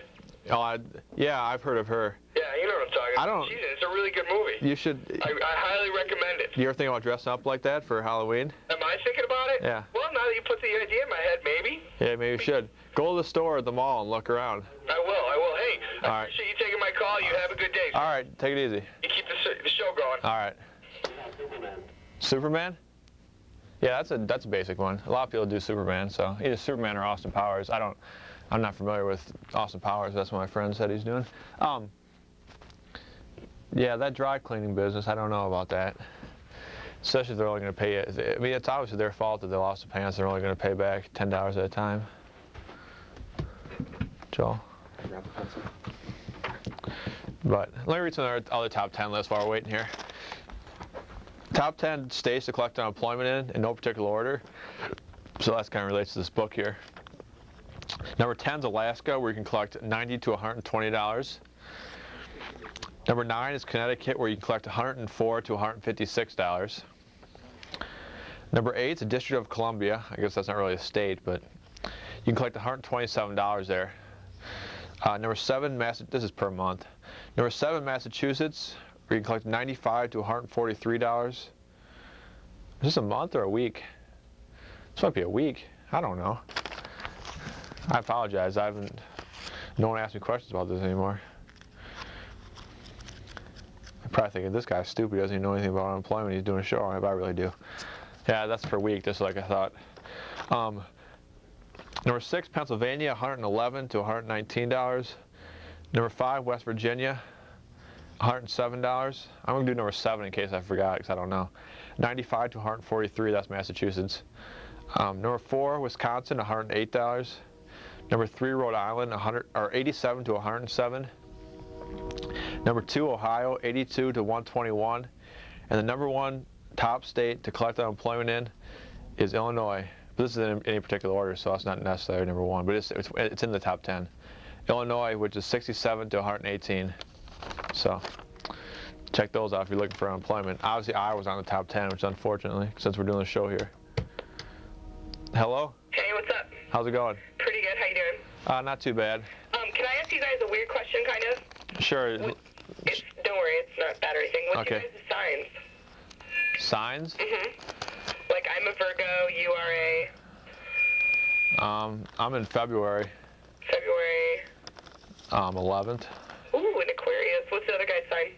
[SPEAKER 4] Oh, yeah, I've heard of her.
[SPEAKER 2] Yeah, you know what I'm talking about.
[SPEAKER 4] I don't.
[SPEAKER 2] She's in it. It's a really good movie.
[SPEAKER 4] You should.
[SPEAKER 2] I highly recommend it.
[SPEAKER 4] You ever think about dressing up like that for Halloween?
[SPEAKER 2] Am I thinking about it?
[SPEAKER 4] Yeah.
[SPEAKER 2] Well, now that you put the idea in my head, maybe.
[SPEAKER 4] Yeah, maybe you should. Go to the store at the mall and look around.
[SPEAKER 2] I will. Hey, I appreciate you taking my call. You have a good day.
[SPEAKER 4] All right, take it easy.
[SPEAKER 2] You keep the show going.
[SPEAKER 4] All right. Superman? Yeah, that's a basic one. A lot of people do Superman, so either Superman or Austin Powers. I'm not familiar with Austin Powers. That's what my friend said he's doing. Yeah, that dry cleaning business, I don't know about that. Especially if they're only going to pay it. I mean, it's obviously their fault that they lost the pants. They're only going to pay back $10 at a time. Joel? But let me read some other top 10 lists while we're waiting here. Top 10 states to collect unemployment in no particular order. So that kind of relates to this book here. Number 10 is Alaska, where you can collect $90 to $120. Number 9 is Connecticut, where you can collect $104 to $156. Number 8 is the District of Columbia. I guess that's not really a state, but you can collect $127 there. Number 7, this is per month. Number 7, Massachusetts, where you can collect $95 to $143. Is this a month or a week? This might be a week. I don't know. I apologize. No one asked me questions about this anymore. I'm probably thinking this guy's stupid. He doesn't even know anything about unemployment. He's doing a show on it, but I really do. Yeah, that's per week, just like I thought. Number 6, Pennsylvania, $111 to $119. Number 5, West Virginia, $107. I'm going to do number 7 in case I forgot, because I don't know. $95 to $143, that's Massachusetts. Number 4, Wisconsin, $108. Number 3, Rhode Island, $87 to $107. Number 2, Ohio, $82 to $121. And the number 1 top state to collect unemployment in is Illinois. But this is in any particular order, so it's not necessarily number 1, but it's in the top 10. Illinois, which is $67 to $118. So check those out if you're looking for unemployment. Obviously, Iowa's on the top 10, which unfortunately, since we're doing the show here. Hello?
[SPEAKER 2] Hey, what's up?
[SPEAKER 4] How's it going?
[SPEAKER 2] Pretty good. How you doing?
[SPEAKER 4] Not too bad.
[SPEAKER 2] Can I ask you guys a weird question, kind of?
[SPEAKER 4] Sure.
[SPEAKER 2] Don't worry, it's not bad or anything. What's
[SPEAKER 4] Okay.
[SPEAKER 2] your guys' signs?
[SPEAKER 4] Signs?
[SPEAKER 2] Like, I'm a Virgo, you are a...
[SPEAKER 4] I'm in February.
[SPEAKER 2] February...
[SPEAKER 4] 11th.
[SPEAKER 2] Ooh, an Aquarius. What's the other guy's sign?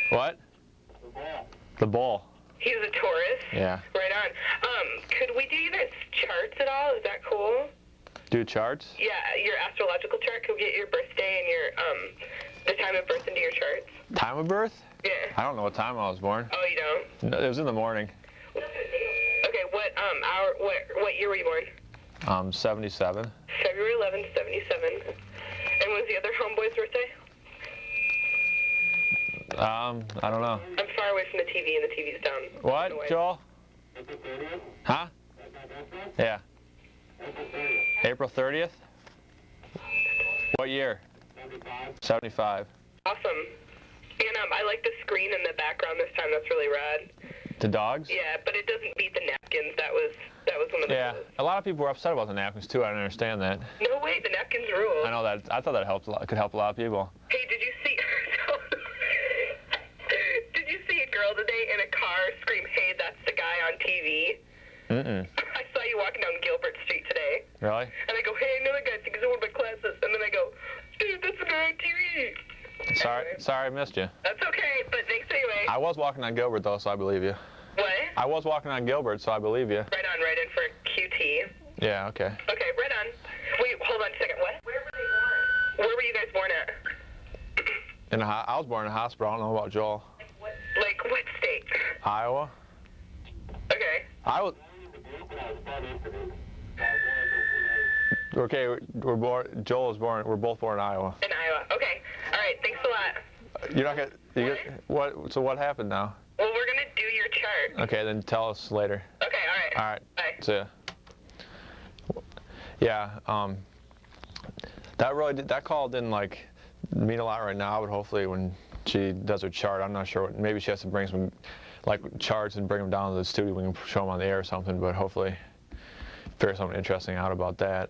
[SPEAKER 4] What? The bull.
[SPEAKER 2] He's a Taurus.
[SPEAKER 4] Yeah.
[SPEAKER 2] Right on. Could we do you guys' charts at all? Is that cool?
[SPEAKER 4] Do charts?
[SPEAKER 2] Yeah, your astrological chart. Could we get your birthday and your the time of birth into your charts?
[SPEAKER 4] Time of birth?
[SPEAKER 2] Yeah.
[SPEAKER 4] I don't know what time I was born.
[SPEAKER 2] Oh, you don't?
[SPEAKER 4] No, it was in the morning.
[SPEAKER 2] Okay, what year were you born?
[SPEAKER 4] 77.
[SPEAKER 2] February 11th, 77. And when's the other homeboy's birthday?
[SPEAKER 4] I don't know.
[SPEAKER 2] I'm far away from the TV, and the TV's down.
[SPEAKER 4] What, Joel? Huh? Yeah. April 30th? What year? 75.
[SPEAKER 2] Awesome. And I like the screen in the background this time. That's really rad.
[SPEAKER 4] The dogs?
[SPEAKER 2] Yeah, but it doesn't beat the napkins. That was one of the
[SPEAKER 4] Yeah.
[SPEAKER 2] coolest.
[SPEAKER 4] A lot of people were upset about the napkins too. I don't understand that.
[SPEAKER 2] No way, the napkins rule.
[SPEAKER 4] I know that. I thought that helped a lot. Could help a lot of people.
[SPEAKER 2] Hey, did you see? Did you see a girl today in a car scream, "Hey, that's the guy on TV"? I saw you walking down Gilbert Street today.
[SPEAKER 4] Really?
[SPEAKER 2] And I go, "Hey, I know that guy because one of my classes." And then I go, "Dude, that's the guy on TV."
[SPEAKER 4] Sorry I missed you.
[SPEAKER 2] That's okay, but thanks anyway.
[SPEAKER 4] I was walking on Gilbert though, so I believe you.
[SPEAKER 2] What?
[SPEAKER 4] I was walking on Gilbert, so I believe you.
[SPEAKER 2] Right on, right in for QT.
[SPEAKER 4] Yeah, okay.
[SPEAKER 2] Okay, right on. Wait, hold on a second. What? Where were they born? Where were you guys born at?
[SPEAKER 4] I was born in a hospital. I don't know about Joel.
[SPEAKER 2] Like what state?
[SPEAKER 4] Iowa.
[SPEAKER 2] Okay.
[SPEAKER 4] Okay, we're born. Joel was born. We're both born in Iowa.
[SPEAKER 2] In Iowa. Okay. All right. Thanks a lot.
[SPEAKER 4] You're not gonna. What? So what happened now?
[SPEAKER 2] Well, we're gonna do your chart.
[SPEAKER 4] Okay, then tell us later.
[SPEAKER 2] Okay. All right.
[SPEAKER 4] All right.
[SPEAKER 2] Bye.
[SPEAKER 4] See ya. Yeah. That call didn't mean a lot right now, but hopefully when she does her chart. I'm not sure what, maybe she has to bring some like charts and bring them down to the studio. We can show them on the air or something, but hopefully figure something interesting out about that.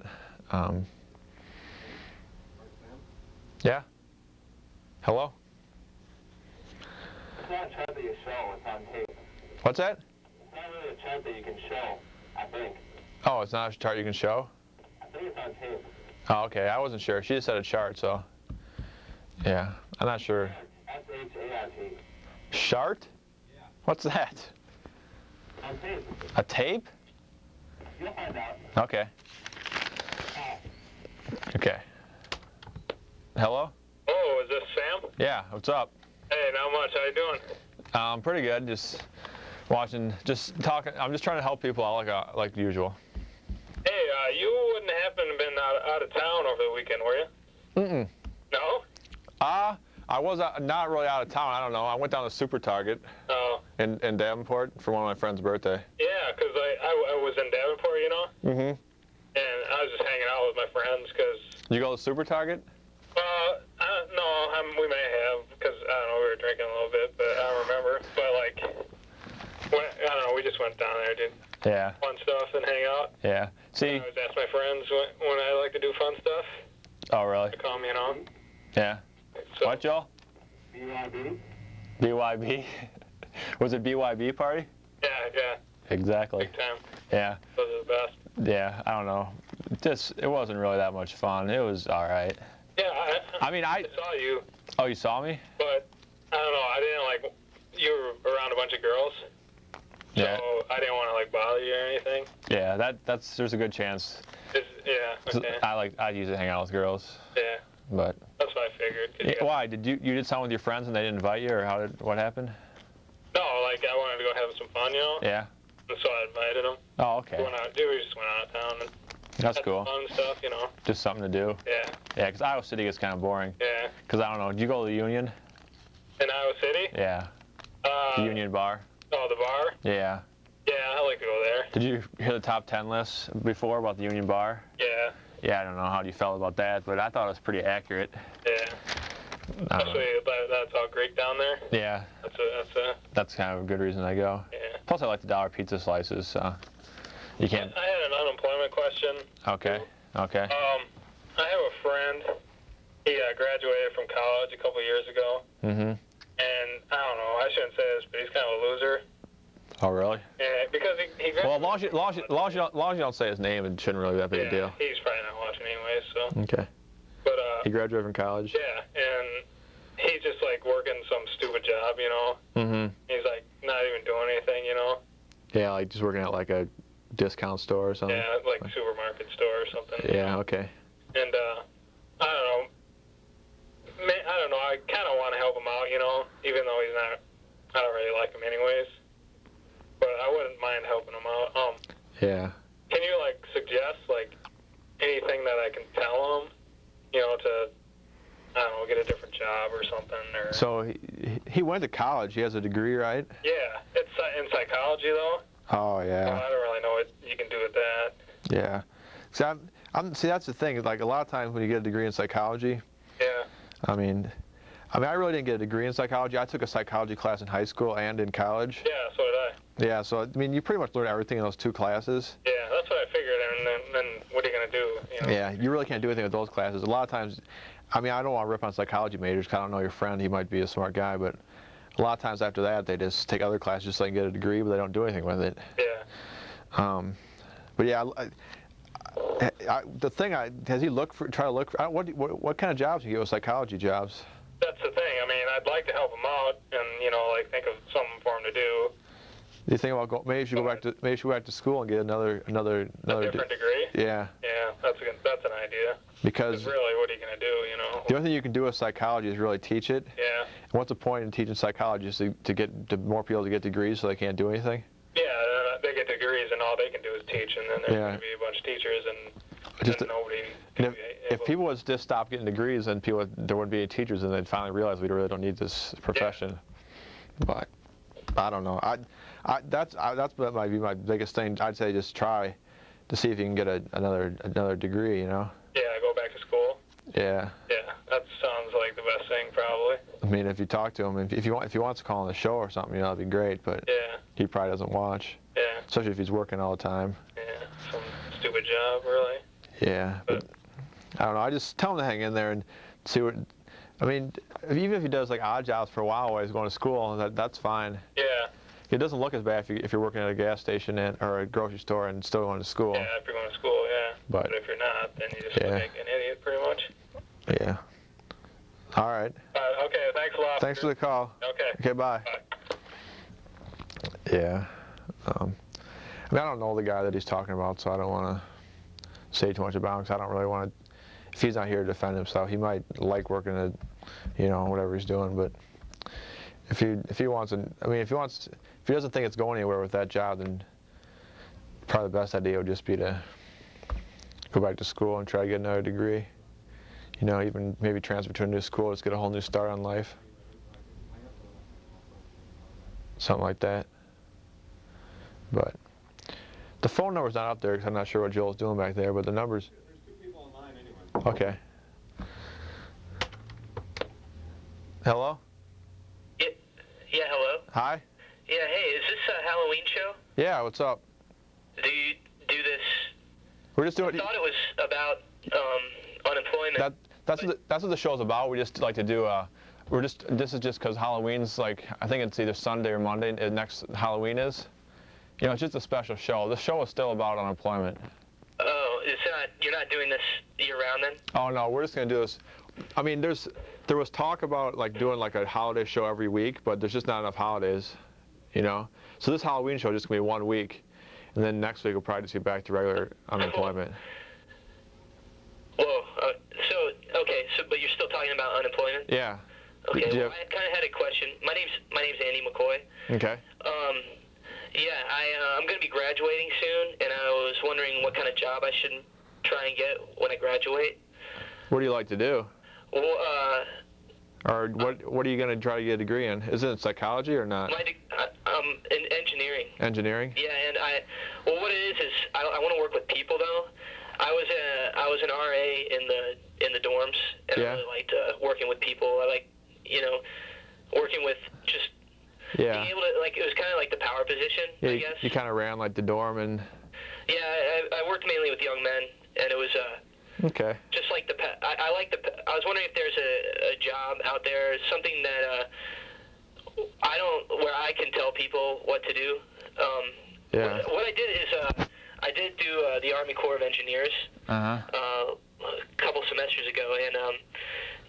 [SPEAKER 4] Yeah? Hello?
[SPEAKER 2] It's not a chart that you show, it's on tape.
[SPEAKER 4] What's that?
[SPEAKER 2] It's not really a chart that you can show, I think.
[SPEAKER 4] Oh, it's not a chart you can show?
[SPEAKER 2] I think it's on tape.
[SPEAKER 4] Oh, okay. I wasn't sure. She just said a chart, so. Yeah, I'm not sure.
[SPEAKER 2] S-H-A-R-T.
[SPEAKER 4] Chart?
[SPEAKER 2] Yeah.
[SPEAKER 4] What's that?
[SPEAKER 2] On tape.
[SPEAKER 4] A tape?
[SPEAKER 2] You'll find out.
[SPEAKER 4] Okay. Okay. Hello?
[SPEAKER 2] Oh, is this Sam?
[SPEAKER 4] Yeah, what's up?
[SPEAKER 2] Hey, not much. How you doing?
[SPEAKER 4] Pretty good. Just watching, just talking. I'm just trying to help people out like usual.
[SPEAKER 2] Hey, you wouldn't happen to been out of town over the weekend, were you?
[SPEAKER 4] Mm-mm.
[SPEAKER 2] No?
[SPEAKER 4] I was not really out of town. I don't know. I went down to Super Target in Davenport for one of my friend's birthday.
[SPEAKER 2] Yeah, because I was in Davenport, you know?
[SPEAKER 4] Mm-hmm.
[SPEAKER 2] And I was just hanging out with my friends because...
[SPEAKER 4] You go to Super Target?
[SPEAKER 2] No, we may have, because, I don't know, we were drinking a little bit, but I don't remember. But, like, I don't know, we just went down there, did fun stuff and hang out.
[SPEAKER 4] Yeah. See?
[SPEAKER 2] I always ask my friends when I like to do fun stuff.
[SPEAKER 4] Oh, really?
[SPEAKER 2] They call me, you know?
[SPEAKER 4] Yeah.
[SPEAKER 2] So,
[SPEAKER 4] What, Joel?
[SPEAKER 2] BYB?
[SPEAKER 4] BYB? Was it BYB party?
[SPEAKER 2] Yeah.
[SPEAKER 4] Exactly.
[SPEAKER 2] Big time.
[SPEAKER 4] Yeah.
[SPEAKER 2] Those are the best.
[SPEAKER 4] Yeah, I don't know. It wasn't really that much fun. It was all right.
[SPEAKER 2] Yeah,
[SPEAKER 4] I
[SPEAKER 2] saw you,
[SPEAKER 4] Oh, you saw me?
[SPEAKER 2] but I don't know. I didn't like you were around a bunch of girls, so
[SPEAKER 4] Yeah.
[SPEAKER 2] I didn't want to like bother you or anything.
[SPEAKER 4] Yeah, there's a good chance.
[SPEAKER 2] Okay.
[SPEAKER 4] I usually hang out with girls,
[SPEAKER 2] Yeah,
[SPEAKER 4] but
[SPEAKER 2] that's what I figured. 'Cause you
[SPEAKER 4] why did you did something with your friends and they didn't invite you, or what happened?
[SPEAKER 2] No, like I wanted to go have some fun, you know.
[SPEAKER 4] Yeah.
[SPEAKER 2] And so I invited them.
[SPEAKER 4] Oh, okay.
[SPEAKER 2] We just went out of town and
[SPEAKER 4] That's
[SPEAKER 2] had
[SPEAKER 4] cool.
[SPEAKER 2] some fun stuff, you know.
[SPEAKER 4] Just something to do.
[SPEAKER 2] Yeah.
[SPEAKER 4] Yeah, because Iowa City gets kind of boring.
[SPEAKER 2] Yeah.
[SPEAKER 4] Because I don't know. Did you go to the Union?
[SPEAKER 2] In Iowa City?
[SPEAKER 4] Yeah. The Union Bar.
[SPEAKER 2] Oh, the bar?
[SPEAKER 4] Yeah.
[SPEAKER 2] Yeah, I like to go there.
[SPEAKER 4] Did you hear the top 10 list before about the Union Bar?
[SPEAKER 2] Yeah.
[SPEAKER 4] Yeah, I don't know how you felt about that, but I thought it was pretty accurate.
[SPEAKER 2] Yeah. Especially that's all Greek down there.
[SPEAKER 4] Yeah. That's kind of a good reason I go.
[SPEAKER 2] Yeah.
[SPEAKER 4] Plus, I like the dollar pizza slices. So you can't.
[SPEAKER 2] I had an unemployment question.
[SPEAKER 4] Okay. Okay.
[SPEAKER 2] I have a friend. He graduated from college a couple years ago.
[SPEAKER 4] Mm-hmm.
[SPEAKER 2] And I don't know. I shouldn't say this, but he's kind of a loser.
[SPEAKER 4] Oh, really?
[SPEAKER 2] Yeah, because he
[SPEAKER 4] Well, as long as you don't say his name, it shouldn't really be that big a deal.
[SPEAKER 2] He's probably not watching anyway, so.
[SPEAKER 4] Okay.
[SPEAKER 2] But
[SPEAKER 4] He graduated from college.
[SPEAKER 2] yeah, and he's just like working some stupid job, you know.
[SPEAKER 4] Mm-hmm.
[SPEAKER 2] He's like not even doing anything, you know.
[SPEAKER 4] Yeah, like just working at like a discount store or something.
[SPEAKER 2] Yeah, like supermarket store or something.
[SPEAKER 4] Yeah. Okay.
[SPEAKER 2] And I don't know. I don't know. I kind of want to help him out, you know, even though he's not. I don't really like him anyways. But I wouldn't mind helping him out.
[SPEAKER 4] Yeah.
[SPEAKER 2] Can you like suggest like anything that I can tell him, you know, to I don't know, get a different job or something? Or
[SPEAKER 4] So he went to college. He has a degree, right?
[SPEAKER 2] yeah, it's in psychology though.
[SPEAKER 4] Oh
[SPEAKER 2] So
[SPEAKER 4] yeah.
[SPEAKER 2] I don't really know what you can do with that.
[SPEAKER 4] Yeah. See, that's the thing. Like a lot of times when you get a degree in psychology,
[SPEAKER 2] Yeah.
[SPEAKER 4] I mean, I really didn't get a degree in psychology. I took a psychology class in high school and in college.
[SPEAKER 2] Yeah, so did I.
[SPEAKER 4] Yeah, so I mean, you pretty much learn everything in those two classes.
[SPEAKER 2] Yeah, that's what I figured. And then what are you gonna do? You know?
[SPEAKER 4] Yeah, you really can't do anything with those classes. A lot of times, I mean, I don't want to rip on psychology majors 'cause I don't know your friend. He might be a smart guy, but a lot of times after that, they just take other classes just so they can get a degree, but they don't do anything with it.
[SPEAKER 2] Yeah.
[SPEAKER 4] But yeah, the thing, has he try to look for, what kind of jobs do you get with psychology jobs?
[SPEAKER 2] That's the thing. I mean, I'd like to help him out, and you know, like think of something for him to do.
[SPEAKER 4] Do you think about maybe you should go back to school and get another
[SPEAKER 2] different degree?
[SPEAKER 4] Yeah.
[SPEAKER 2] Yeah, that's an idea.
[SPEAKER 4] Because
[SPEAKER 2] really, what are you gonna do? You know.
[SPEAKER 4] The only thing you can do with psychology is really teach it.
[SPEAKER 2] Yeah.
[SPEAKER 4] And what's the point in teaching psychology? Is to get more people to get degrees so they can't do anything?
[SPEAKER 2] Yeah, they get degrees and all they can do is teach, and then there's going to be a bunch of teachers and nobody.
[SPEAKER 4] And if people would just stop getting degrees, then there wouldn't be any teachers, and they'd finally realize we really don't need this profession. Yeah. But I don't know. That might be my biggest thing. I'd say just try to see if you can get another degree. You know.
[SPEAKER 2] Yeah, go back to school.
[SPEAKER 4] Yeah.
[SPEAKER 2] Yeah, That sounds like the best thing, probably.
[SPEAKER 4] I mean, if you talk to him, if he wants to call on the show or something, that'd be great. But
[SPEAKER 2] Yeah.
[SPEAKER 4] he probably doesn't watch.
[SPEAKER 2] Yeah.
[SPEAKER 4] Especially if he's working all the time.
[SPEAKER 2] Yeah. Some stupid job, really.
[SPEAKER 4] Yeah. But I don't know. I just tell him to hang in there and see what. I mean, even if he does like odd jobs for a while while he's going to school, that's fine.
[SPEAKER 2] Yeah.
[SPEAKER 4] It doesn't look as bad if you're working at a gas station or a grocery store and still going to school.
[SPEAKER 2] Yeah, if you're going to school, yeah.
[SPEAKER 4] But
[SPEAKER 2] if you're not, then you just look like an idiot, pretty much.
[SPEAKER 4] Yeah. All right.
[SPEAKER 2] Okay, thanks a lot.
[SPEAKER 4] Thanks for the call.
[SPEAKER 2] Okay.
[SPEAKER 4] Okay, bye.
[SPEAKER 2] Bye.
[SPEAKER 4] Yeah. I mean, I don't know the guy that he's talking about, so I don't want to say too much about him, because I don't really want to. If he's not here to defend himself, he might like working at, whatever he's doing. But if he wants, if he doesn't think it's going anywhere with that job, then probably the best idea would just be to go back to school and try to get another degree. Even maybe transfer to a new school, just get a whole new start on life. Something like that. But the phone number's not up there because I'm not sure what Joel's doing back there, but the numbers.
[SPEAKER 3] There's 2 people online anyway.
[SPEAKER 4] Okay. Hello?
[SPEAKER 2] Yeah, hello?
[SPEAKER 4] Hi?
[SPEAKER 2] Yeah, hey, is this a Halloween show?
[SPEAKER 4] Yeah, what's up?
[SPEAKER 2] Do you do this?
[SPEAKER 4] We're just doing.
[SPEAKER 2] I thought it was about unemployment.
[SPEAKER 4] That's what the show's about. We just like to do. This is just because Halloween's like, I think it's either Sunday or Monday. Next Halloween is. It's just a special show. The show is still about unemployment.
[SPEAKER 2] Oh, you're not doing this year-round then?
[SPEAKER 4] Oh no, we're just gonna do this. I mean, there was talk about like doing like a holiday show every week, but there's just not enough holidays, So this Halloween show is just gonna be 1 week, and then next week we'll probably just get back to regular unemployment.
[SPEAKER 2] Whoa. But you're still talking about unemployment?
[SPEAKER 4] Yeah.
[SPEAKER 2] Okay. Well, I kind of had a question. My name's Andy McCoy.
[SPEAKER 4] Okay.
[SPEAKER 2] Yeah, I'm going to be graduating soon, and I was wondering what kind of job I should try and get when I graduate.
[SPEAKER 4] What do you like to do?
[SPEAKER 2] Well,
[SPEAKER 4] or what are you going to try to get a degree in? Isn't it psychology or not?
[SPEAKER 2] In engineering.
[SPEAKER 4] Engineering?
[SPEAKER 2] Yeah, and what it is I want to work with people though. I was an RA in the dorms, and I really liked working with people. I like working with just.
[SPEAKER 4] Yeah.
[SPEAKER 2] Being able to, it was kind of like the power position,
[SPEAKER 4] yeah,
[SPEAKER 2] I guess.
[SPEAKER 4] You kind of ran like the dorm and.
[SPEAKER 2] Yeah, I worked mainly with young men, and it was
[SPEAKER 4] okay.
[SPEAKER 2] just like I was wondering if there's a job out there, something that where I can tell people what to do.
[SPEAKER 4] Yeah.
[SPEAKER 2] What I did is I did do the Army Corps of Engineers.
[SPEAKER 4] Uh-huh.
[SPEAKER 2] A couple semesters ago, and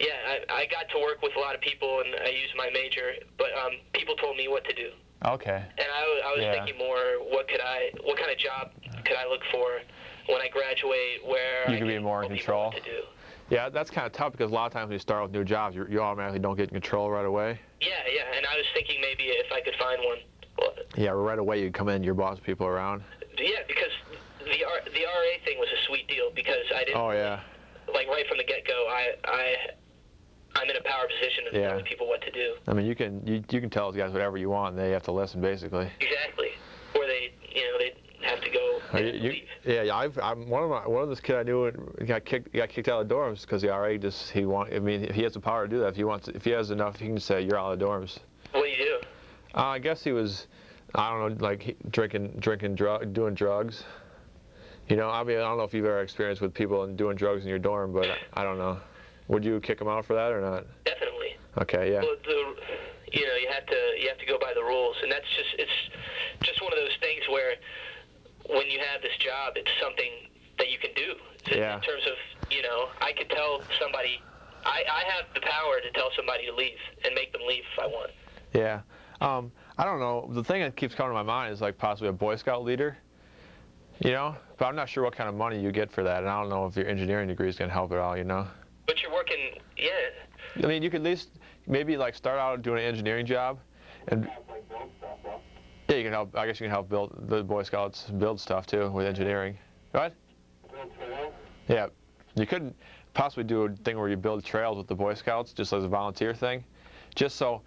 [SPEAKER 2] yeah, I got to work with a lot of people, and I used my major, but people told me what to do.
[SPEAKER 4] Okay.
[SPEAKER 2] And I was thinking more, what kind of job could I look for when I graduate, where
[SPEAKER 4] you can be more in control.
[SPEAKER 2] What to do.
[SPEAKER 4] Yeah, that's kind of tough because a lot of times when you start with new jobs, you automatically don't get in control right away.
[SPEAKER 2] Yeah, and I was thinking maybe if I could find one.
[SPEAKER 4] Yeah, right away you come in, you're bossing people around.
[SPEAKER 2] Yeah, because the RA thing was a sweet deal because I didn't.
[SPEAKER 4] Oh yeah.
[SPEAKER 2] Like right from the get-go, I'm in a power position to tell people what to do.
[SPEAKER 4] I mean, you can tell those guys whatever you want, and they have to listen, basically.
[SPEAKER 2] Exactly. Or they have to go leave.
[SPEAKER 4] Yeah, I'm one of this kid I knew got kicked out of the dorms because the RA he has the power to do that. If he has enough, he can say you're out of the dorms.
[SPEAKER 2] What do you do?
[SPEAKER 4] I guess he was, I don't know, like doing drugs. I mean, I don't know if you've ever experienced with people doing drugs in your dorm, but I don't know. Would you kick him out for that or not?
[SPEAKER 2] Definitely.
[SPEAKER 4] Okay, yeah.
[SPEAKER 2] Well, you have to go by the rules, and it's just one of those things where when you have this job, it's something that you can do.
[SPEAKER 4] Yeah.
[SPEAKER 2] In terms of, I could tell somebody, I have the power to tell somebody to leave and make them leave if I want.
[SPEAKER 4] Yeah. I don't know. The thing that keeps coming to my mind is like possibly a Boy Scout leader. But I'm not sure what kind of money you get for that, and I don't know if your engineering degree is going to help at all,
[SPEAKER 2] But you're working, yeah.
[SPEAKER 4] I mean, you could at least maybe like start out doing an engineering job, and yeah, you can help. I guess you can help build the Boy Scouts build stuff too with engineering, right? Yeah, you could possibly do a thing where you build trails with the Boy Scouts just as a volunteer thing, just so.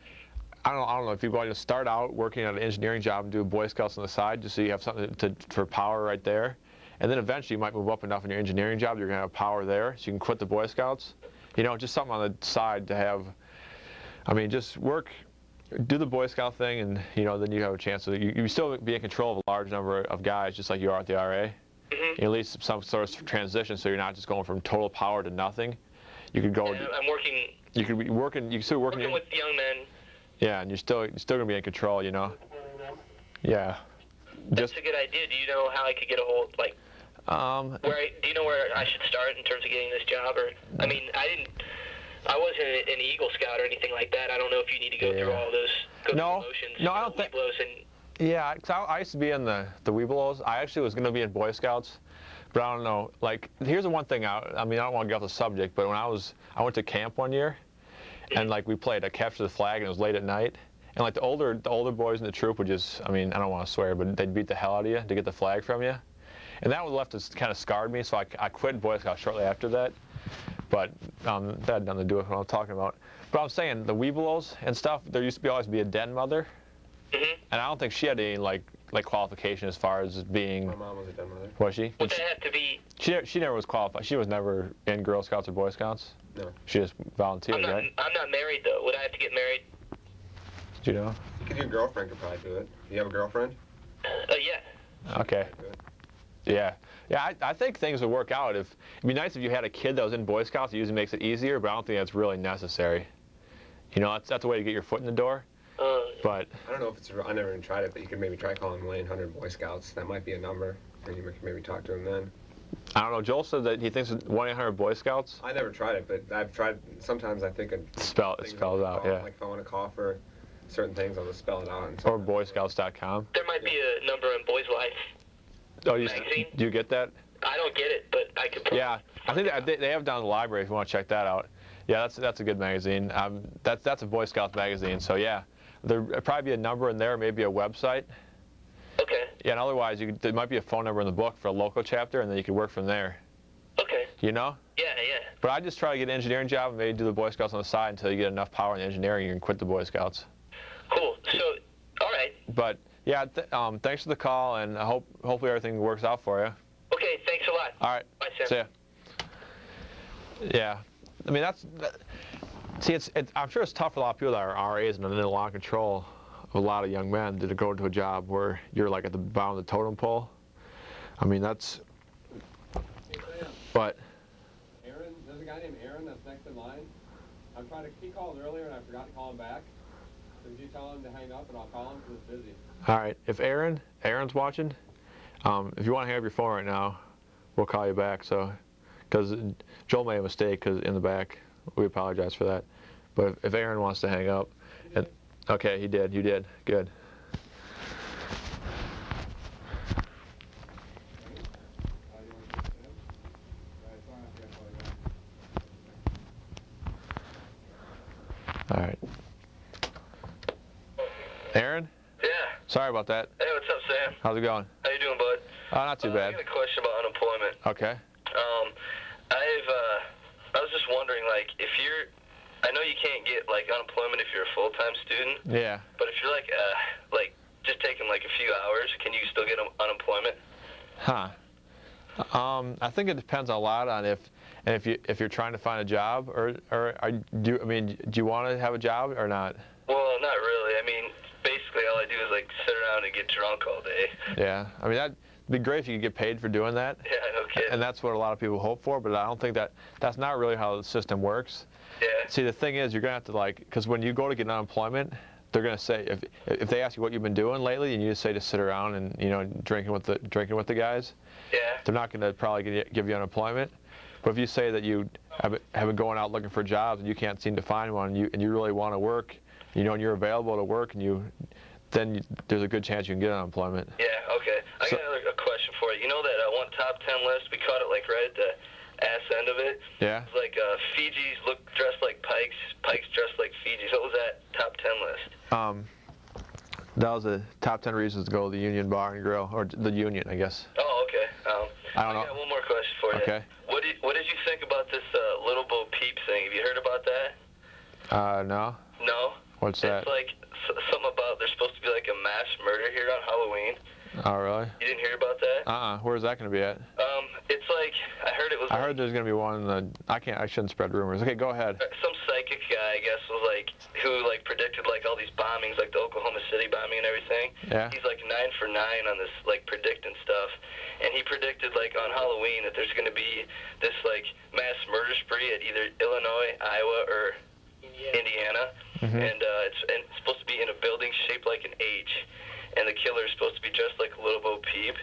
[SPEAKER 4] I don't know if you're going to start out working at an engineering job and do Boy Scouts on the side just so you have something for power right there. And then eventually you might move up enough in your engineering job you're going to have power there so you can quit the Boy Scouts you know, just something on the side to have. I mean, just work, do the Boy Scout thing, and you know, then you have a chance to you still be in control of a large number of guys, just like you are at the RA. At least some sort of transition, so you're not just going from total power to nothing. You could go.
[SPEAKER 2] And I'm working.
[SPEAKER 4] You could be working. You could still working
[SPEAKER 2] with young men.
[SPEAKER 4] Yeah, and you're still gonna be in control, you know. Yeah.
[SPEAKER 2] That's a good idea. Do you know how I could get a hold, like, do you know where I should start in terms of getting this job? Or, I mean, I wasn't an Eagle Scout or anything like that. I don't know if you need to go through all those motions.
[SPEAKER 4] No, I don't think. Yeah, because I used to be in the Webelos. I actually was gonna be in Boy Scouts, but I don't know. Like, here's the one thing. I mean, I don't want to get off the subject, but when I went to camp one year, and like we played a capture the flag, and it was late at night. And like the older boys in the troop would just, I mean, I don't want to swear, but they'd beat the hell out of you to get the flag from you. And that was kind of scarred me, so I quit Boy Scouts shortly after that. But that had nothing to do with what I'm talking about. But I'm saying the Webelos and stuff, there used to always be a den mother. And I don't think she had any like qualification as far as being. My
[SPEAKER 3] mom was a den mother.
[SPEAKER 4] Was she?
[SPEAKER 2] Would that have to be?
[SPEAKER 4] She never was qualified. She was never in Girl Scouts or Boy Scouts.
[SPEAKER 3] No.
[SPEAKER 4] She just volunteered, right?
[SPEAKER 2] I'm not married though. Would I have to get married?
[SPEAKER 4] Do you know?
[SPEAKER 3] Your girlfriend could probably do it. You have a girlfriend?
[SPEAKER 2] Yeah.
[SPEAKER 4] Okay. Yeah. Yeah, I think things would work out. It'd be nice if you had a kid that was in Boy Scouts. It usually makes it easier, but I don't think that's really necessary. You know, that's a way to get your foot in the door. But
[SPEAKER 3] I don't know if it's. I never even tried it, but you could maybe try calling 1-800 Boy Scouts. That might be a number, and you can maybe talk to them then.
[SPEAKER 4] I don't know. Joel said that he thinks 1-800 Boy Scouts.
[SPEAKER 3] I never tried it, but I've tried. Sometimes I think it
[SPEAKER 4] spells out. Yeah.
[SPEAKER 3] Like if I want to call for certain things, I'll just spell it out.
[SPEAKER 4] Or BoyScouts.com.
[SPEAKER 2] There might be a number in Boys Life.
[SPEAKER 4] Oh, do you get that?
[SPEAKER 2] I don't get it, but I could.
[SPEAKER 4] Yeah, I think they have it down in the library if you want to check that out. Yeah, that's a good magazine. That's a Boy Scouts magazine. So yeah, there'd probably be a number in there, maybe a website.
[SPEAKER 2] Okay.
[SPEAKER 4] Yeah, and otherwise there might be a phone number in the book for a local chapter, and then you could work from there.
[SPEAKER 2] Okay.
[SPEAKER 4] You know?
[SPEAKER 2] Yeah.
[SPEAKER 4] But I just try to get an engineering job and maybe do the Boy Scouts on the side until you get enough power in engineering, you can quit the Boy Scouts.
[SPEAKER 2] Cool. So, all right.
[SPEAKER 4] But yeah, thanks for the call, and I hopefully everything works out for you.
[SPEAKER 2] Okay, thanks a lot.
[SPEAKER 4] All right.
[SPEAKER 2] Bye, Sam.
[SPEAKER 4] See ya. Yeah, I mean see, I'm sure it's tough for a lot of people that are RAs and in a lot of control of a lot of young men to go into a job where you're like at the bottom of the totem pole. I mean that's. But.
[SPEAKER 3] Aaron, there's a guy named Aaron that's next in line. I'm trying to. He called earlier and I forgot to call him back. So could you tell him to hang up and I'll call him because it's busy.
[SPEAKER 4] All right. If Aaron's watching, if you want to hang up your phone right now, we'll call you back. So, because Joel made a mistake in the back, we apologize for that. But if Aaron wants to hang up, okay, he did. You did. Good. All right. Aaron?
[SPEAKER 2] Yeah.
[SPEAKER 4] Sorry about that.
[SPEAKER 2] Hey, what's up, Sam?
[SPEAKER 4] How's it going?
[SPEAKER 2] How you doing, bud?
[SPEAKER 4] Not too bad.
[SPEAKER 2] I got a question about unemployment.
[SPEAKER 4] Okay.
[SPEAKER 2] I was just wondering, like, I know you can't get like unemployment if you're a full-time student.
[SPEAKER 4] Yeah.
[SPEAKER 2] But if you're like just taking like a few hours, can you still get unemployment?
[SPEAKER 4] Huh. I think it depends a lot on if you're trying to find a job or do you want to have a job or not?
[SPEAKER 2] Well, not really. I mean, basically all I do is like sit around and get drunk all day.
[SPEAKER 4] Yeah. I mean that'd be great if you could get paid for doing that.
[SPEAKER 2] Yeah, no kidding.
[SPEAKER 4] And that's what a lot of people hope for, but I don't think that's not really how the system works.
[SPEAKER 2] Yeah.
[SPEAKER 4] See, the thing is, you're gonna have to because when you go to get unemployment, they're gonna say if they ask you what you've been doing lately, and you just say to sit around and drinking with the guys.
[SPEAKER 2] Yeah.
[SPEAKER 4] They're not gonna probably give you unemployment. But if you say that you have been going out looking for jobs and you can't seem to find one, and you really want to work, and you're available to work, and then there's a good chance you can get unemployment.
[SPEAKER 2] Yeah. Okay. I got a question for you. You know that one top 10 list? We caught it like right at the ass end of it.
[SPEAKER 4] Yeah.
[SPEAKER 2] It's like Fiji's dressed like Pikes, Pikes dressed like Fiji's. What was that top 10 list?
[SPEAKER 4] That was the top 10 reasons to go to the Union Bar and Grill, or the Union, I guess.
[SPEAKER 2] Oh, okay.
[SPEAKER 4] I don't know.
[SPEAKER 2] I got one more question for you.
[SPEAKER 4] Okay.
[SPEAKER 2] What did you think about this Little Bo Peep thing? Have you heard about that?
[SPEAKER 4] No.
[SPEAKER 2] No.
[SPEAKER 4] What's that?
[SPEAKER 2] It's like something about there's supposed to be like a mass murder here on Halloween.
[SPEAKER 4] Oh, really?
[SPEAKER 2] You didn't hear about that?
[SPEAKER 4] Where's that going to be at?
[SPEAKER 2] It's like, I heard it was.
[SPEAKER 4] I heard there's going to be one in the. I shouldn't spread rumors. Okay, go ahead.
[SPEAKER 2] Some psychic guy, I guess, was like, who like predicted like all these bombings, like the Oklahoma City bombing and everything.
[SPEAKER 4] Yeah.
[SPEAKER 2] He's like 9 for 9 on this like predicting stuff, and he predicted like on Halloween that there's going to be this like mass murder spree at either Illinois, Iowa, or Indiana, and it's supposed to be in a building shaped like an H, and the killer is supposed to be just like a little Bo Peep.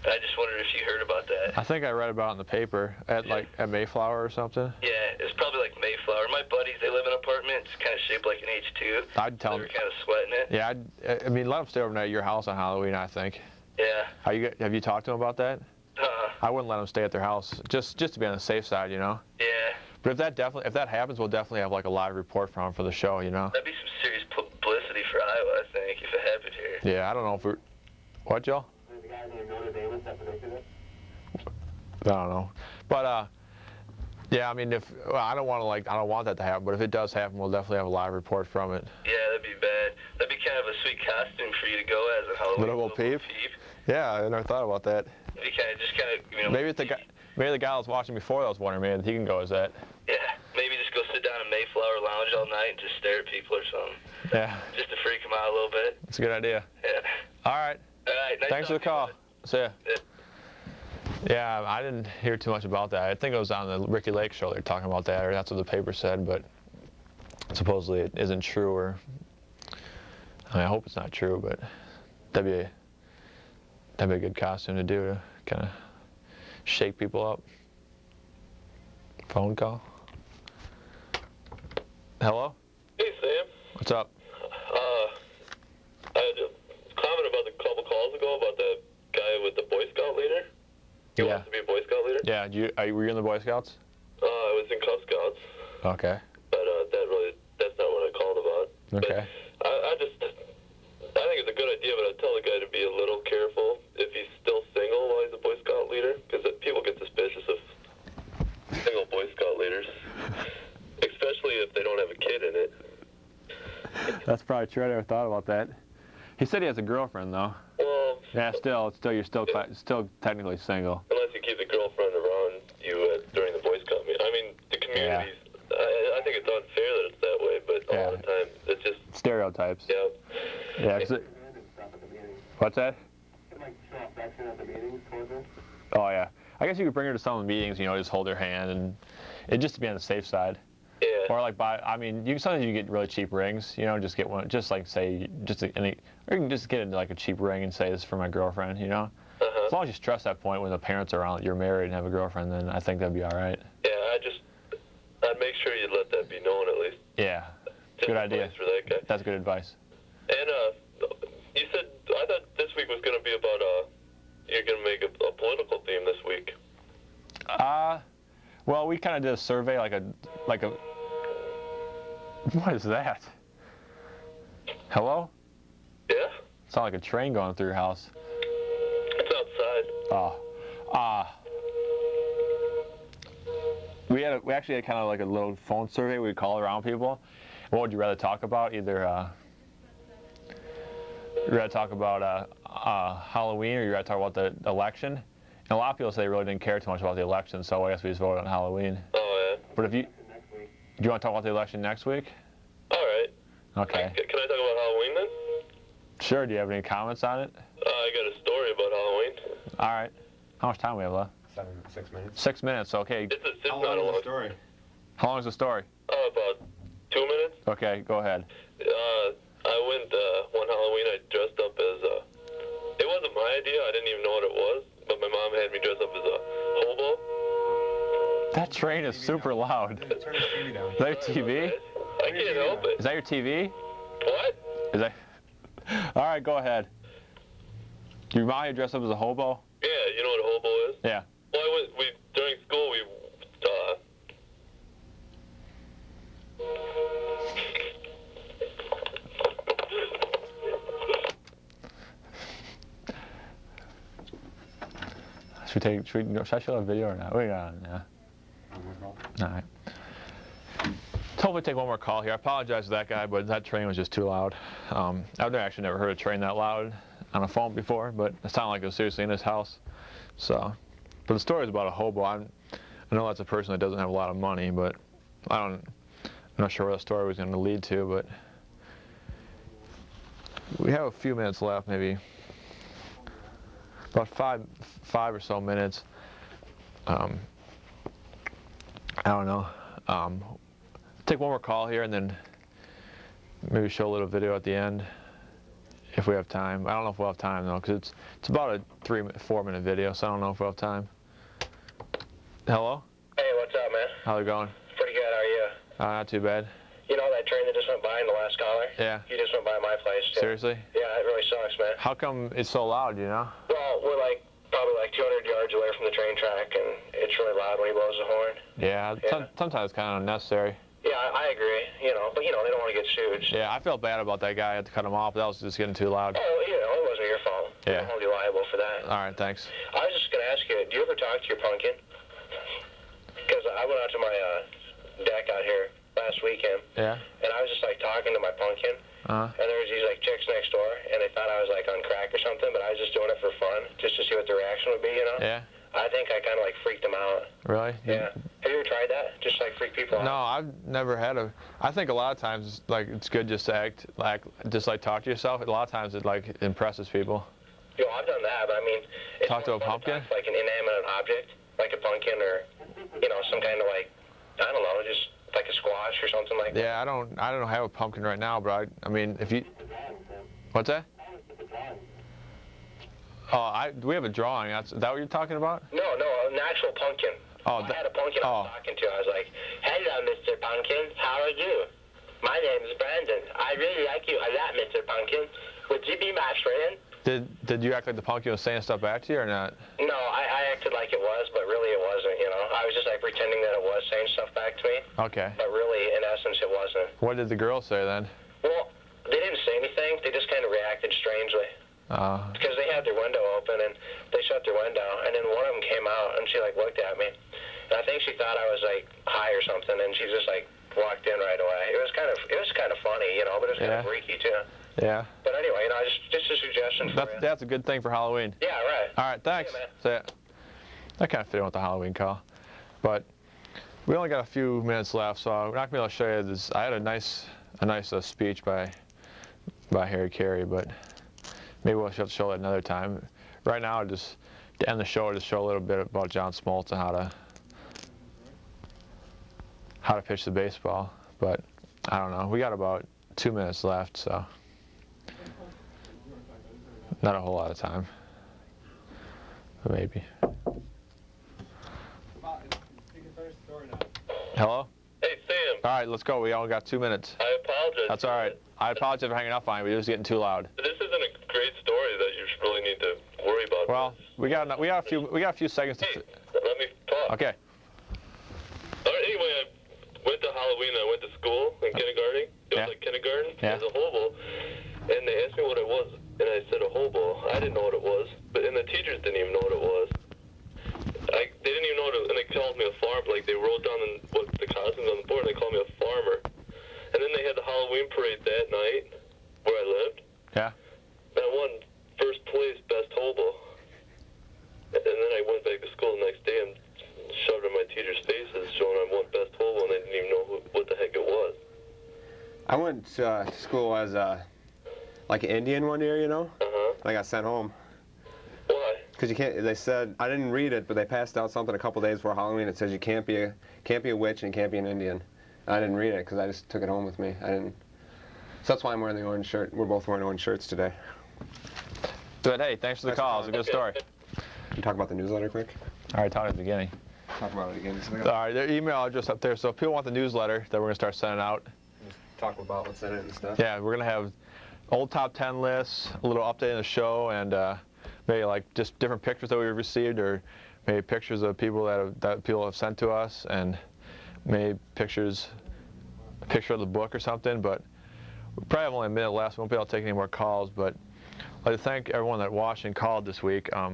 [SPEAKER 2] And I just wondered if you heard about that.
[SPEAKER 4] I think I read about it in the paper at at Mayflower or something.
[SPEAKER 2] Yeah, it's probably like Mayflower. My buddies, they live in an apartment. It's kind of shaped like an H too.
[SPEAKER 4] I'd tell them.
[SPEAKER 2] They're kind of sweating it.
[SPEAKER 4] Yeah, I mean, let them stay overnight at your house on Halloween, I think.
[SPEAKER 2] Yeah.
[SPEAKER 4] Have you talked to them about that? I wouldn't let them stay at their house, just to be on the safe side, you know.
[SPEAKER 2] Yeah.
[SPEAKER 4] But if that happens, we'll definitely have like a live report from them for the show, you know.
[SPEAKER 2] That'd be some serious publicity for Iowa, I think, if it happened here.
[SPEAKER 4] Yeah, I don't know if we're. What, Joe?
[SPEAKER 5] The guy named Notre Dame that predicted it.
[SPEAKER 4] I don't know, but yeah, I mean, I don't want that to happen, but if it does happen, we'll definitely have a live report from it.
[SPEAKER 2] Yeah, that'd be bad. That'd be kind of a sweet costume for you to go as a Halloween.
[SPEAKER 4] Little Bo Peep? Yeah, I never thought about that.
[SPEAKER 2] It'd be kind of, you know.
[SPEAKER 4] Maybe the guy that was watching before that was wondering, maybe he can go as that.
[SPEAKER 2] Yeah, maybe just go sit down in Mayflower Lounge all night and just stare at people or something.
[SPEAKER 4] Yeah.
[SPEAKER 2] Just to freak them out a little bit.
[SPEAKER 4] That's a good idea.
[SPEAKER 2] Yeah.
[SPEAKER 4] All right.
[SPEAKER 2] All right. Nice
[SPEAKER 4] Thanks for the call. See ya.
[SPEAKER 2] Yeah.
[SPEAKER 4] Yeah, I didn't hear too much about that. I think it was on the Ricky Lake show they were talking about that, or that's what the paper said, but supposedly it isn't true, or I hope it's not true, but that'd be a good costume to do to kind of shake people up. Phone call. Hello?
[SPEAKER 6] Hey, Sam.
[SPEAKER 4] What's up?
[SPEAKER 6] I had a comment about a couple calls ago about the guy with the Boy Scout leader. He wants to be a Boy Scout leader?
[SPEAKER 4] Yeah, were you in the Boy Scouts?
[SPEAKER 6] I was in Cub Scouts.
[SPEAKER 4] Okay.
[SPEAKER 6] But that's not what I called about.
[SPEAKER 4] Okay.
[SPEAKER 6] But I think it's a good idea, but I'd tell the guy to be a little careful if he's still single while he's a Boy Scout leader, because people get suspicious of single Boy Scout leaders, especially if they don't have a kid in it.
[SPEAKER 4] That's probably true. I never thought about that. He said he has a girlfriend, though.
[SPEAKER 6] Well,
[SPEAKER 4] Yeah, you're still technically single.
[SPEAKER 6] unless you keep the girlfriend around you during the Boy Scout meeting. I mean, the communities, I think it's unfair that it's that way, but a lot of times it's just
[SPEAKER 4] Stereotypes.
[SPEAKER 6] Yeah.
[SPEAKER 4] Yeah. What's that? Oh yeah. I guess you could bring her to some of the meetings, you know, just hold her hand and just to be on the safe side.
[SPEAKER 6] Yeah.
[SPEAKER 4] Or like sometimes you get really cheap rings, you know, just get one, just like say, or you can just get like a cheap ring and say this is for my girlfriend, you know. As long as you stress that point when the parents are around, you're married and have a girlfriend, then I think that'd be all right.
[SPEAKER 6] Yeah, I'd make sure you'd let that be known at least.
[SPEAKER 4] Yeah.
[SPEAKER 6] Just
[SPEAKER 4] Good idea.
[SPEAKER 6] For that guy.
[SPEAKER 4] That's good advice.
[SPEAKER 6] And you said, I thought this week was going to be about you're going to make a political theme this week.
[SPEAKER 4] Well, we kind of did a survey, like a. What is that? Hello?
[SPEAKER 6] Yeah?
[SPEAKER 4] Sound like a train going through your house.
[SPEAKER 6] It's outside.
[SPEAKER 4] We actually had kind of like a little phone survey we'd call around people. What would you rather talk about? Either you'd rather talk about Halloween, or you'd rather talk about the election? And a lot of people say they really didn't care too much about the election, so I guess we just voted on Halloween.
[SPEAKER 6] Oh, yeah.
[SPEAKER 4] But do you want to talk about the election next week?
[SPEAKER 6] All right.
[SPEAKER 4] Okay.
[SPEAKER 6] Can I talk about Halloween then?
[SPEAKER 4] Sure. Do you have any comments on it?
[SPEAKER 6] I got a story about Halloween.
[SPEAKER 4] All right. How much time we have left?
[SPEAKER 3] 6 minutes.
[SPEAKER 4] 6 minutes. Okay.
[SPEAKER 6] It's
[SPEAKER 3] How
[SPEAKER 6] not a
[SPEAKER 3] long is
[SPEAKER 6] long
[SPEAKER 3] the story?
[SPEAKER 4] How long is the story?
[SPEAKER 6] About 2 minutes.
[SPEAKER 4] Okay. Go ahead.
[SPEAKER 6] I went one Halloween. I dressed up as it wasn't my idea. I didn't even know what it was, but my mom had me dress up as a hobo.
[SPEAKER 4] That train is super loud.
[SPEAKER 3] Turn the TV down.
[SPEAKER 4] Is that your TV?
[SPEAKER 6] I can't help it.
[SPEAKER 4] Is that your TV?
[SPEAKER 6] What?
[SPEAKER 4] Is that? All right, go ahead. Your mom had you dressed up as a hobo?
[SPEAKER 6] Yeah, you know what a hobo is?
[SPEAKER 4] Yeah.
[SPEAKER 6] Well, during school we
[SPEAKER 4] Should I show a video or not? We got on, yeah. All right. Let's hopefully take one more call here. I apologize to that guy, but that train was just too loud. I've actually never heard a train that loud. on a phone before, but it sounded like it was seriously in his house. So, but the story is about a hobo. I know that's a person that doesn't have a lot of money, but I'm not sure where the story was going to lead to, but we have a few minutes left, maybe about five or so minutes. I don't know. Take one more call here and then maybe show a little video at the end if we have time. I don't know if we'll have time though, because it's about a 4 minute video, so I don't know if we'll have time. Hello?
[SPEAKER 2] Hey, what's up, man?
[SPEAKER 4] How's it going?
[SPEAKER 2] Pretty good, how are you?
[SPEAKER 4] Not too bad.
[SPEAKER 2] You know that train that just went by in the last caller?
[SPEAKER 4] Yeah.
[SPEAKER 2] You just went by my place, too.
[SPEAKER 4] Seriously?
[SPEAKER 2] Yeah, it really sucks, man.
[SPEAKER 4] How come it's so loud, you know?
[SPEAKER 2] Well, we're probably 200 yards away from the train track, and it's really loud when he blows the horn.
[SPEAKER 4] Yeah, sometimes it's kind of unnecessary.
[SPEAKER 2] Yeah, I agree, but they don't want to get sued.
[SPEAKER 4] Yeah, I felt bad about that guy. I had to cut him off. That was just getting too loud.
[SPEAKER 2] Oh, it wasn't your fault.
[SPEAKER 4] Yeah.
[SPEAKER 2] I won't be liable for that.
[SPEAKER 4] All right, thanks.
[SPEAKER 2] I was just going to ask you, do you ever talk to your pumpkin? Because I went out to my deck out here last weekend.
[SPEAKER 4] Yeah.
[SPEAKER 2] And I was just talking to my pumpkin. And there was these chicks next door, and they thought I was on crack or something, but I was just doing it for fun, just to see what the reaction would be,
[SPEAKER 4] Yeah.
[SPEAKER 2] I think I kind of freaked them out.
[SPEAKER 4] Really?
[SPEAKER 2] Yeah. Have you ever tried that? Just freak people out?
[SPEAKER 4] No, I've never had I think a lot of times it's good just to act talk to yourself. A lot of times it impresses people.
[SPEAKER 2] I've done that, but I mean, it's
[SPEAKER 4] talk to a
[SPEAKER 2] fun
[SPEAKER 4] pumpkin?
[SPEAKER 2] To talk to, an inanimate object, like a pumpkin or some kind of I don't know, just a squash or something like that.
[SPEAKER 4] Yeah, I don't have a pumpkin right now, but I mean, if you, what's that? Oh, do we have a drawing? Is that what you're talking about?
[SPEAKER 2] No, an actual pumpkin.
[SPEAKER 4] Oh,
[SPEAKER 2] I had a pumpkin I was talking to. I was like, hello, Mr. Pumpkin. How are you? My name is Brandon. I really like you a lot, Mr. Pumpkin. Would you be my friend?
[SPEAKER 4] Did you act like the pumpkin was saying stuff back to you or not?
[SPEAKER 2] No, I acted like it was, but really it wasn't, I was just pretending that it was saying stuff back to me.
[SPEAKER 4] Okay.
[SPEAKER 2] But really, in essence, it wasn't.
[SPEAKER 4] What did the girl say then?
[SPEAKER 2] Well, they didn't say anything. They just kind of reacted strangely. Because they had their window open, and they shut their window, and then one of them came out, and she looked at me. And I think she thought I was high or something, and she just walked in right away. It was kind of funny, but it was kind of freaky too.
[SPEAKER 4] Yeah.
[SPEAKER 2] But anyway, just a suggestion for you.
[SPEAKER 4] That's a good thing for Halloween.
[SPEAKER 2] Yeah, right.
[SPEAKER 4] All right, thanks.
[SPEAKER 2] See ya, man.
[SPEAKER 4] That kind of fit in with the Halloween call. But we only got a few minutes left, so we're not going to be able to show you this. I had a nice speech by Harry Carey, but maybe we'll have to show it another time. Right now, just to end the show, I'll just show a little bit about John Smoltz and how to pitch the baseball. But I don't know. We got about 2 minutes left, so not a whole lot of time. But maybe. Hello?
[SPEAKER 6] Hey, Sam.
[SPEAKER 4] All right, let's go. We only got 2 minutes.
[SPEAKER 6] I apologize.
[SPEAKER 4] That's all right. I apologize for hanging up on you. We're just getting too loud.
[SPEAKER 6] This isn't a great story that you really need to worry about.
[SPEAKER 4] Well, we got a few seconds.
[SPEAKER 6] Hey, let me talk.
[SPEAKER 4] Okay.
[SPEAKER 6] Anyway, I went to Halloween. I went to school in kindergarten. It was kindergarten as a hobo, and they asked me what it was, and I said a hobo. I didn't know what it was, and the teachers didn't even know what it was. They didn't even know what they called me a farmer. They wrote down what the costumes on the board, and they called me a farmer. And then they had the Halloween parade that night where I lived.
[SPEAKER 4] Yeah.
[SPEAKER 6] And I won first place, best hobo. And then I went back to school the next day and shoved in my teachers' faces, showing I won best hobo, and they didn't even know what the heck it was.
[SPEAKER 3] I went to school as an Indian one year,
[SPEAKER 6] Uh-huh.
[SPEAKER 3] I got sent home.
[SPEAKER 6] Why?
[SPEAKER 3] Because you can't. They said I didn't read it, but they passed out something a couple days before Halloween. It says you can't be a witch and you can't be an Indian. I didn't read it because I just took it home with me. I didn't. So that's why I'm wearing the orange shirt. We're both wearing orange shirts today.
[SPEAKER 4] Good. Hey, thanks for the call. It's a good story.
[SPEAKER 3] Can you talk about the newsletter quick?
[SPEAKER 4] All right, talk at the beginning.
[SPEAKER 3] Talk about it again.
[SPEAKER 4] All right, their email address up there. So if people want the newsletter that we're going to start sending out.
[SPEAKER 3] Talk about what's in it and stuff.
[SPEAKER 4] Yeah, we're going to have old top 10 lists, a little update on the show, and maybe just different pictures that we received, or maybe pictures of people that people have sent to us, and maybe a picture of the book or something. But we probably have only a minute left, so we won't be able to take any more calls. But I'd like to thank everyone that watched and called this week. I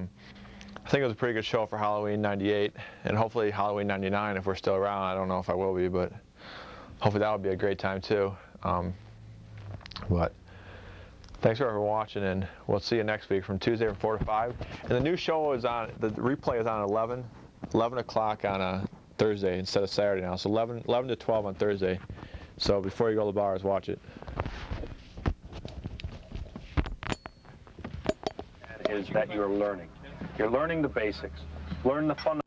[SPEAKER 4] think it was a pretty good show for Halloween '98, and hopefully Halloween '99 if we're still around. I don't know if I will be, but hopefully that would be a great time too. But Thanks for watching, and we'll see you next week from Tuesday from 4 to 5. And the new show is on, the replay is on 11 o'clock on a Thursday instead of Saturday now. So 11 to 12 on Thursday. So before you go to the bars, watch it.
[SPEAKER 7] Is that you're learning. You're learning the basics. Learn the fundamentals.